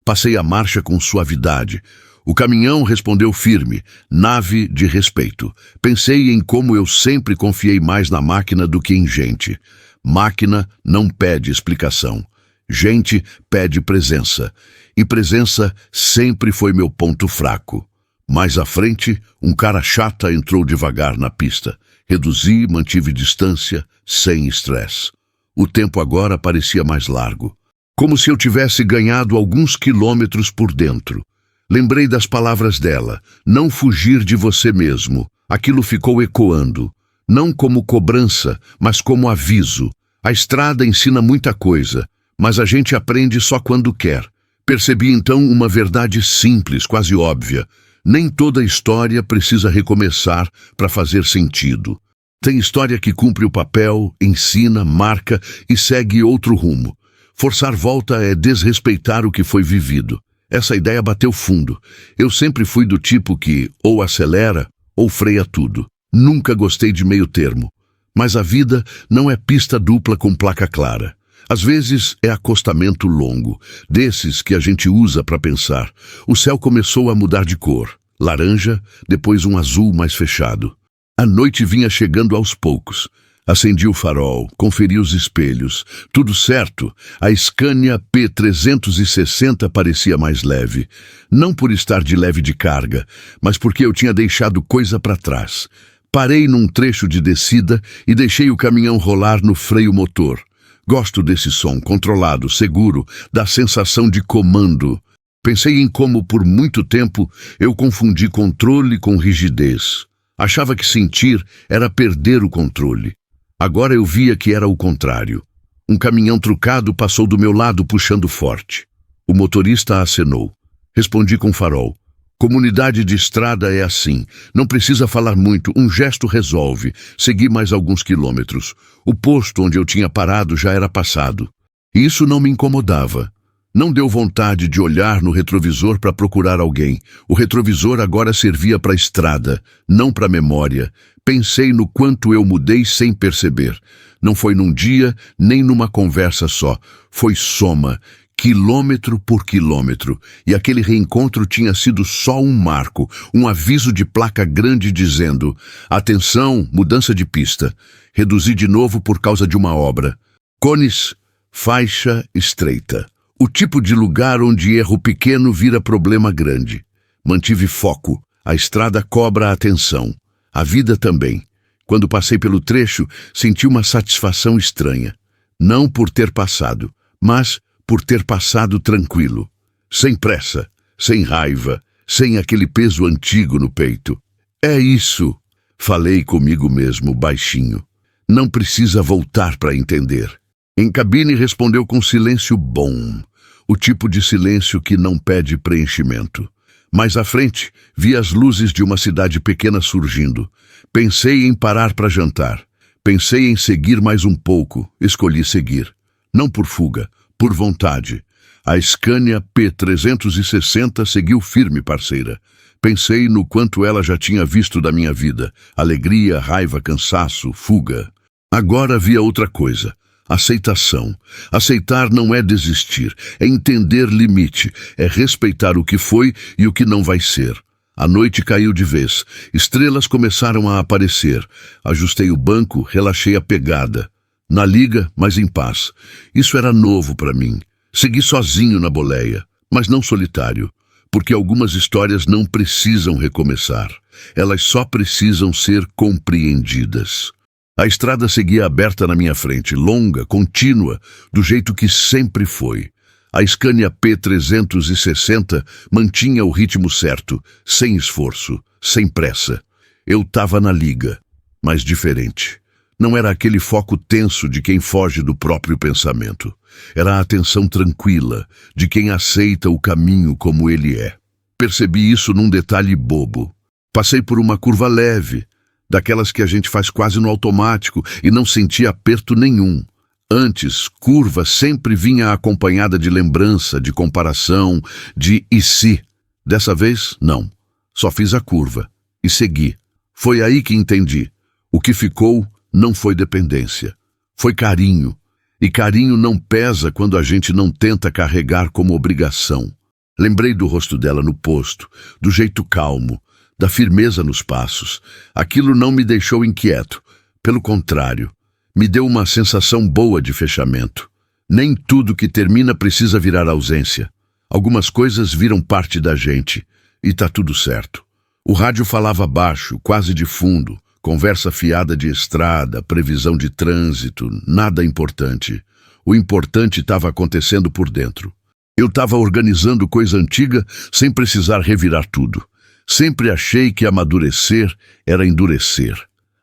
Passei a marcha com suavidade. O caminhão respondeu firme, nave de respeito. Pensei em como eu sempre confiei mais na máquina do que em gente. Máquina não pede explicação. Gente pede presença. E presença sempre foi meu ponto fraco. Mais à frente, um cara chata entrou devagar na pista. Reduzi, mantive distância, sem estresse. O tempo agora parecia mais largo. Como se eu tivesse ganhado alguns quilômetros por dentro. Lembrei das palavras dela, não fugir de você mesmo. Aquilo ficou ecoando. Não como cobrança, mas como aviso. A estrada ensina muita coisa, mas a gente aprende só quando quer. Percebi então uma verdade simples, quase óbvia. Nem toda história precisa recomeçar para fazer sentido. Tem história que cumpre o papel, ensina, marca e segue outro rumo. Forçar volta é desrespeitar o que foi vivido. Essa ideia bateu fundo. Eu sempre fui do tipo que ou acelera ou freia tudo. Nunca gostei de meio termo. Mas a vida não é pista dupla com placa clara. Às vezes é acostamento longo, desses que a gente usa para pensar. O céu começou a mudar de cor. Laranja, depois um azul mais fechado. A noite vinha chegando aos poucos. Acendi o farol, conferi os espelhos. Tudo certo. A Scania P360 parecia mais leve. Não por estar de leve de carga, mas porque eu tinha deixado coisa para trás. Parei num trecho de descida e deixei o caminhão rolar no freio motor. Gosto desse som, controlado, seguro, da sensação de comando. Pensei em como, por muito tempo, eu confundi controle com rigidez. Achava que sentir era perder o controle. Agora eu via que era o contrário. Um caminhão trucado passou do meu lado puxando forte. O motorista acenou. Respondi com farol. Comunidade de estrada é assim. Não precisa falar muito, um gesto resolve. Segui mais alguns quilômetros. O posto onde eu tinha parado já era passado. E isso não me incomodava. Não deu vontade de olhar no retrovisor para procurar alguém. O retrovisor agora servia para a estrada, não para a memória. Pensei no quanto eu mudei sem perceber. Não foi num dia, nem numa conversa só. Foi soma, quilômetro por quilômetro. E aquele reencontro tinha sido só um marco, um aviso de placa grande dizendo: atenção, mudança de pista. Reduzi de novo por causa de uma obra. Cones, faixa estreita. O tipo de lugar onde erro pequeno vira problema grande. Mantive foco. A estrada cobra a atenção. A vida também. Quando passei pelo trecho, senti uma satisfação estranha. Não por ter passado, mas por ter passado tranquilo. Sem pressa, sem raiva, sem aquele peso antigo no peito. É isso, falei comigo mesmo baixinho. Não precisa voltar para entender. Em cabine respondeu com silêncio bom. O tipo de silêncio que não pede preenchimento. Mais à frente, vi as luzes de uma cidade pequena surgindo. Pensei em parar para jantar. Pensei em seguir mais um pouco. Escolhi seguir. Não por fuga, por vontade. A Scania P360 seguiu firme, parceira. Pensei no quanto ela já tinha visto da minha vida. Alegria, raiva, cansaço, fuga. Agora via outra coisa. Aceitação. Aceitar não é desistir, é entender limite, é respeitar o que foi e o que não vai ser. A noite caiu de vez, estrelas começaram a aparecer. Ajustei o banco, relaxei a pegada. Na liga, mas em paz. Isso era novo para mim. Segui sozinho na boleia, mas não solitário. porque algumas histórias não precisam recomeçar. Elas só precisam ser compreendidas. A estrada seguia aberta na minha frente, longa, contínua, do jeito que sempre foi. A Scania P360 mantinha o ritmo certo, sem esforço, sem pressa. Eu estava na liga, mas diferente. Não era aquele foco tenso de quem foge do próprio pensamento. Era a atenção tranquila de quem aceita o caminho como ele é. Percebi isso num detalhe bobo. Passei por uma curva leve, daquelas que a gente faz quase no automático, e não senti aperto nenhum. Antes, curva sempre vinha acompanhada de lembrança, de comparação, de e se. Dessa vez, não. Só fiz a curva e segui. Foi aí que entendi. O que ficou não foi dependência. Foi carinho. E carinho não pesa quando a gente não tenta carregar como obrigação. Lembrei do rosto dela no posto, do jeito calmo, da firmeza nos passos. Aquilo não me deixou inquieto. Pelo contrário, me deu uma sensação boa de fechamento. Nem tudo que termina precisa virar ausência. Algumas coisas viram parte da gente, e tá tudo certo. O rádio falava baixo, quase de fundo, conversa fiada de estrada, previsão de trânsito, nada importante. O importante estava acontecendo por dentro. Eu estava organizando coisa antiga sem precisar revirar tudo. Sempre achei que amadurecer era endurecer.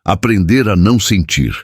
Aprender a não sentir.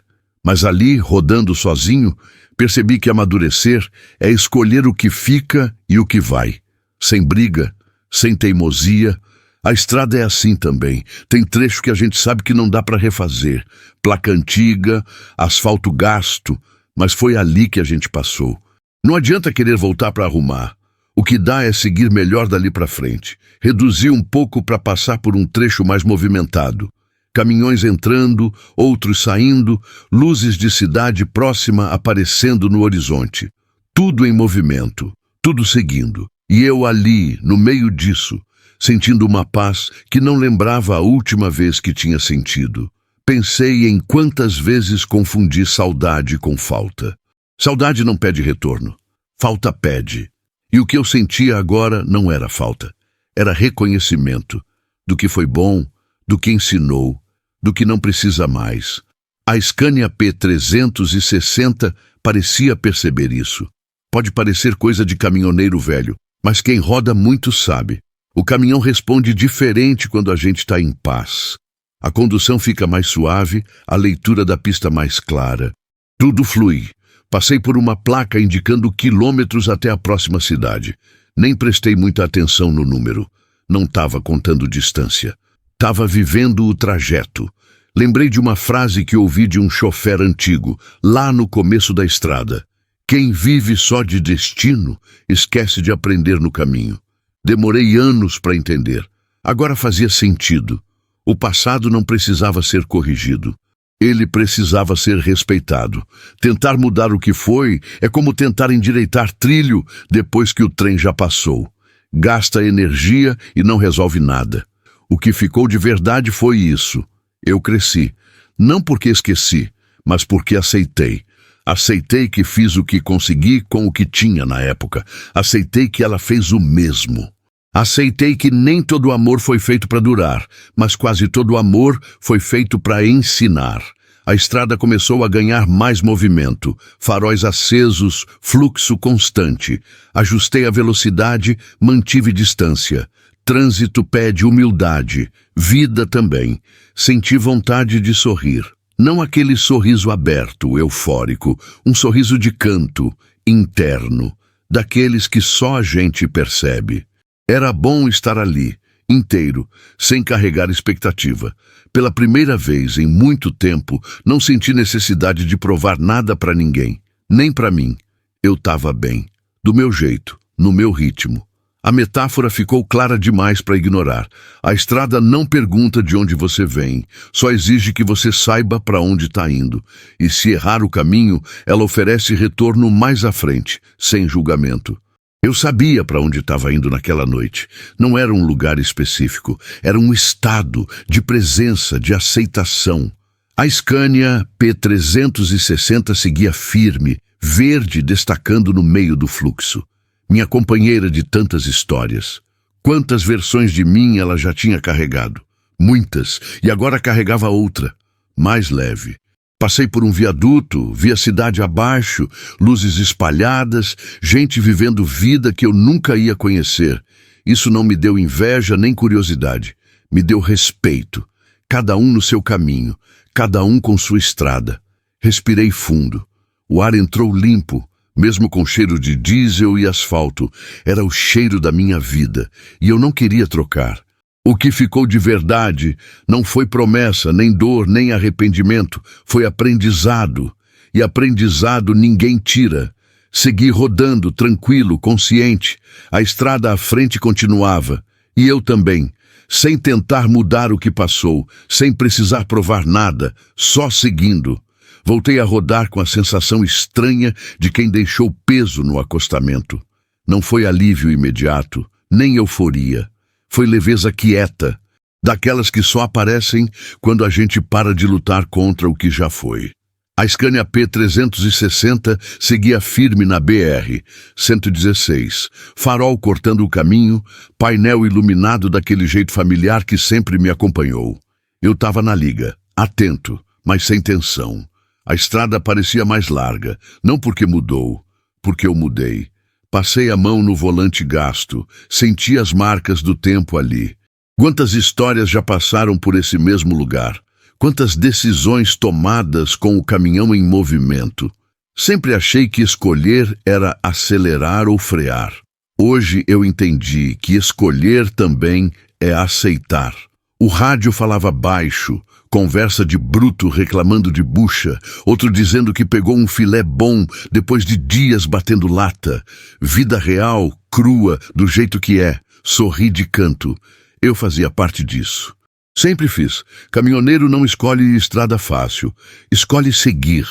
Mas ali, rodando sozinho, percebi que amadurecer é escolher o que fica e o que vai. Sem briga, sem teimosia. A estrada é assim também. Tem trecho que a gente sabe que não dá para refazer. Placa antiga, asfalto gasto, mas foi ali que a gente passou. Não adianta querer voltar para arrumar. O que dá é seguir melhor dali para frente. Reduzir um pouco para passar por um trecho mais movimentado. Caminhões entrando, outros saindo, luzes de cidade próxima aparecendo no horizonte. Tudo em movimento, tudo seguindo. E eu ali, no meio disso, sentindo uma paz que não lembrava a última vez que tinha sentido. Pensei em quantas vezes confundi saudade com falta. Saudade não pede retorno. Falta pede. E o que eu sentia agora não era falta. Era reconhecimento do que foi bom, do que ensinou, do que não precisa mais. A Scania P360 parecia perceber isso. Pode parecer coisa de caminhoneiro velho, mas quem roda muito sabe. O caminhão responde diferente quando a gente está em paz. A condução fica mais suave, a leitura da pista mais clara. Tudo flui. Passei por uma placa indicando quilômetros até a próxima cidade. Nem prestei muita atenção no número. Não estava contando distância. Estava vivendo o trajeto. Lembrei de uma frase que ouvi de um chofer antigo, lá no começo da estrada. Quem vive só de destino, esquece de aprender no caminho. Demorei anos para entender. Agora fazia sentido. O passado não precisava ser corrigido. Ele precisava ser respeitado. Tentar mudar o que foi é como tentar endireitar trilho depois que o trem já passou. Gasta energia e não resolve nada. O que ficou de verdade foi isso. Eu cresci. Não porque esqueci, mas porque aceitei. Aceitei que fiz o que consegui com o que tinha na época. Aceitei que ela fez o mesmo. Aceitei que nem todo amor foi feito para durar, mas quase todo amor foi feito para ensinar. A estrada começou a ganhar mais movimento, faróis acesos, fluxo constante. Ajustei a velocidade, mantive distância. Trânsito pede humildade, vida também. Senti vontade de sorrir. Não aquele sorriso aberto, eufórico, um sorriso de canto, interno, daqueles que só a gente percebe. Era bom estar ali, inteiro, sem carregar expectativa. Pela primeira vez em muito tempo, não senti necessidade de provar nada para ninguém, nem para mim. Eu estava bem, do meu jeito, no meu ritmo. A metáfora ficou clara demais para ignorar. A estrada não pergunta de onde você vem, só exige que você saiba para onde está indo. E se errar o caminho, ela oferece retorno mais à frente, sem julgamento. Eu sabia para onde estava indo naquela noite. Não era um lugar específico, era um estado de presença, de aceitação. A Scania P360 seguia firme, verde destacando no meio do fluxo. Minha companheira de tantas histórias. Quantas versões de mim ela já tinha carregado? Muitas, e agora carregava outra, mais leve. Passei por um viaduto, vi a cidade abaixo, luzes espalhadas, gente vivendo vida que eu nunca ia conhecer. Isso não me deu inveja nem curiosidade, me deu respeito. Cada um no seu caminho, cada um com sua estrada. Respirei fundo. O ar entrou limpo, mesmo com cheiro de diesel e asfalto. Era o cheiro da minha vida, e eu não queria trocar. O que ficou de verdade não foi promessa, nem dor, nem arrependimento. Foi aprendizado. E aprendizado ninguém tira. Segui rodando, tranquilo, consciente. A estrada à frente continuava. E eu também. Sem tentar mudar o que passou, sem precisar provar nada, só seguindo. Voltei a rodar com a sensação estranha de quem deixou peso no acostamento. Não foi alívio imediato, nem euforia. Foi leveza quieta, daquelas que só aparecem quando a gente para de lutar contra o que já foi. A Scania P360 seguia firme na BR-116, farol cortando o caminho, painel iluminado daquele jeito familiar que sempre me acompanhou. Eu estava na liga, atento, mas sem tensão. A estrada parecia mais larga, não porque mudou, porque eu mudei. Passei a mão no volante gasto, senti as marcas do tempo ali. Quantas histórias já passaram por esse mesmo lugar? Quantas decisões tomadas com o caminhão em movimento? Sempre achei que escolher era acelerar ou frear. Hoje eu entendi que escolher também é aceitar. O rádio falava baixo, conversa de bruto reclamando de bucha, outro dizendo que pegou um filé bom depois de dias batendo lata. Vida real, crua, do jeito que é. Sorri de canto. Eu fazia parte disso. Sempre fiz. Caminhoneiro não escolhe estrada fácil. Escolhe seguir.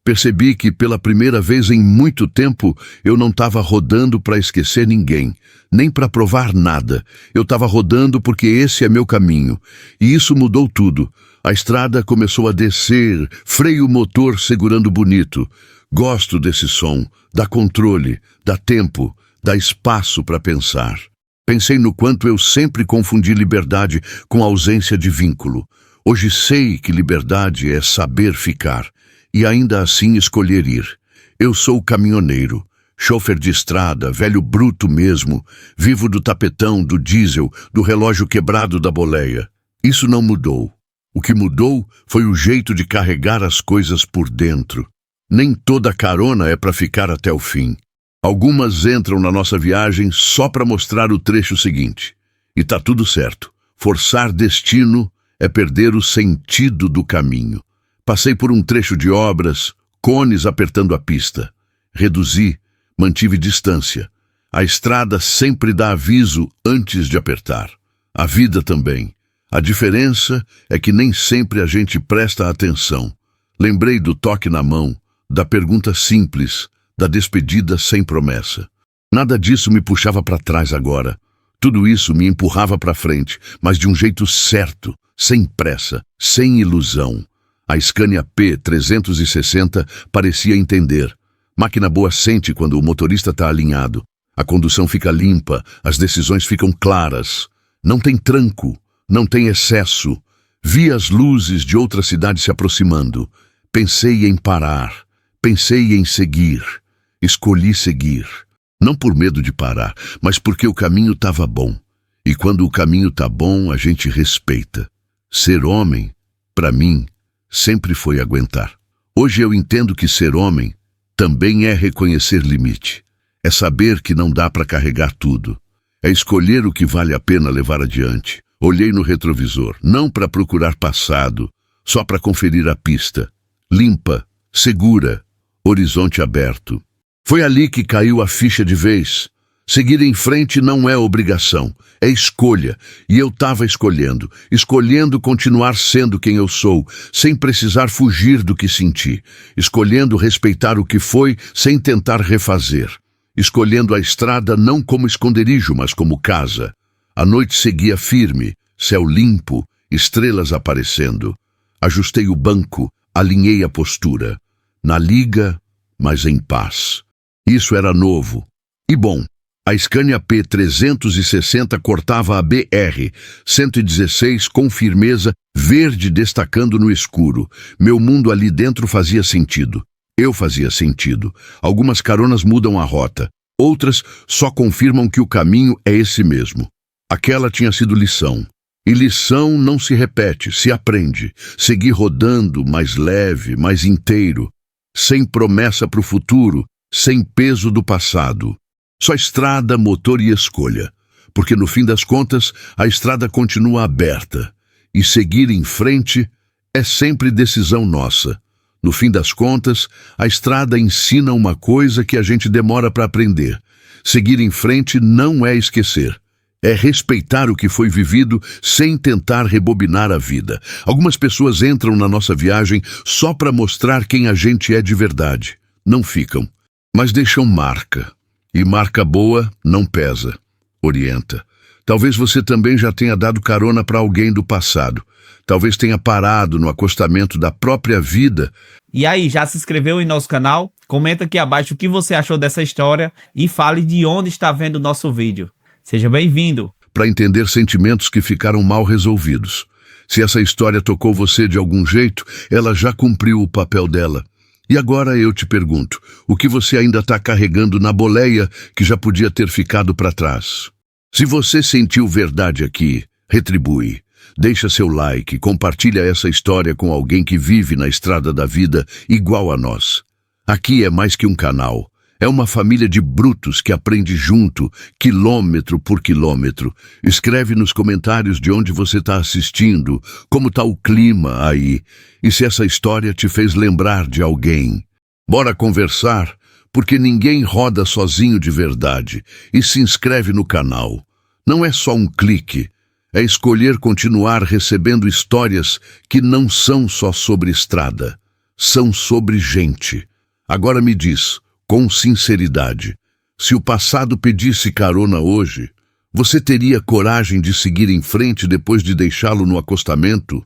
Percebi que pela primeira vez em muito tempo eu não estava rodando para esquecer ninguém, nem para provar nada. Eu estava rodando porque esse é meu caminho. E isso mudou tudo. A estrada começou a descer, freio motor segurando bonito. Gosto desse som, dá controle, dá tempo, dá espaço para pensar. Pensei no quanto eu sempre confundi liberdade com ausência de vínculo. Hoje sei que liberdade é saber ficar, e ainda assim escolher ir. Eu sou caminhoneiro, chofer de estrada, velho bruto mesmo, vivo do tapetão, do diesel, do relógio quebrado da boleia. Isso não mudou. O que mudou foi o jeito de carregar as coisas por dentro. Nem toda carona é para ficar até o fim. Algumas entram na nossa viagem só para mostrar o trecho seguinte. E tá tudo certo. Forçar destino é perder o sentido do caminho. Passei por um trecho de obras, cones apertando a pista. Reduzi, mantive distância. A estrada sempre dá aviso antes de apertar. A vida também. A diferença é que nem sempre a gente presta atenção. Lembrei do toque na mão, da pergunta simples, da despedida sem promessa. Nada disso me puxava para trás agora. Tudo isso me empurrava para frente, mas de um jeito certo, sem pressa, sem ilusão. A Scania P360 parecia entender. Máquina boa sente quando o motorista está alinhado. A condução fica limpa, as decisões ficam claras. Não tem tranco, não tem excesso. Vi as luzes de outra cidade se aproximando. Pensei em parar. Pensei em seguir. Escolhi seguir. Não por medo de parar, mas porque o caminho estava bom. E quando o caminho está bom, a gente respeita. Ser homem, para mim, sempre foi aguentar. Hoje eu entendo que ser homem também é reconhecer limite. É saber que não dá para carregar tudo. É escolher o que vale a pena levar adiante. Olhei no retrovisor, não para procurar passado, só para conferir a pista. Limpa, segura, horizonte aberto. Foi ali que caiu a ficha de vez. Seguir em frente não é obrigação, é escolha. E eu estava escolhendo continuar sendo quem eu sou, sem precisar fugir do que senti, escolhendo respeitar o que foi sem tentar refazer, escolhendo a estrada não como esconderijo, mas como casa. A noite seguia firme, céu limpo, estrelas aparecendo. Ajustei o banco, alinhei a postura. Na liga, mas em paz. Isso era novo e bom. A Scania P360 cortava a BR-116 com firmeza, verde destacando no escuro. Meu mundo ali dentro fazia sentido. Eu fazia sentido. Algumas caronas mudam a rota. Outras só confirmam que o caminho é esse mesmo. Aquela tinha sido lição. E lição não se repete, se aprende. Segui rodando, mais leve, mais inteiro. Sem promessa para o futuro, sem peso do passado. Só estrada, motor e escolha. Porque no fim das contas, a estrada continua aberta. E seguir em frente é sempre decisão nossa. No fim das contas, a estrada ensina uma coisa que a gente demora para aprender. Seguir em frente não é esquecer. É respeitar o que foi vivido sem tentar rebobinar a vida. Algumas pessoas entram na nossa viagem só para mostrar quem a gente é de verdade. Não ficam, mas deixam marca. E marca boa não pesa, orienta. Talvez você também já tenha dado carona para alguém do passado. Talvez tenha parado no acostamento da própria vida. E aí, já se inscreveu em nosso canal? Comenta aqui abaixo o que você achou dessa história e fale de onde está vendo o nosso vídeo. Seja bem-vindo! Para entender sentimentos que ficaram mal resolvidos. Se essa história tocou você de algum jeito, ela já cumpriu o papel dela. E agora eu te pergunto, o que você ainda está carregando na boleia que já podia ter ficado para trás? Se você sentiu verdade aqui, retribui. Deixa seu like, compartilha essa história com alguém que vive na estrada da vida igual a nós. Aqui é mais que um canal. É uma família de brutos que aprende junto, quilômetro por quilômetro. Escreve nos comentários de onde você está assistindo, como está o clima aí, e se essa história te fez lembrar de alguém. Bora conversar, porque ninguém roda sozinho de verdade, e se inscreve no canal. Não é só um clique, é escolher continuar recebendo histórias que não são só sobre estrada, são sobre gente. Agora me diz, com sinceridade, se o passado pedisse carona hoje, você teria coragem de seguir em frente depois de deixá-lo no acostamento?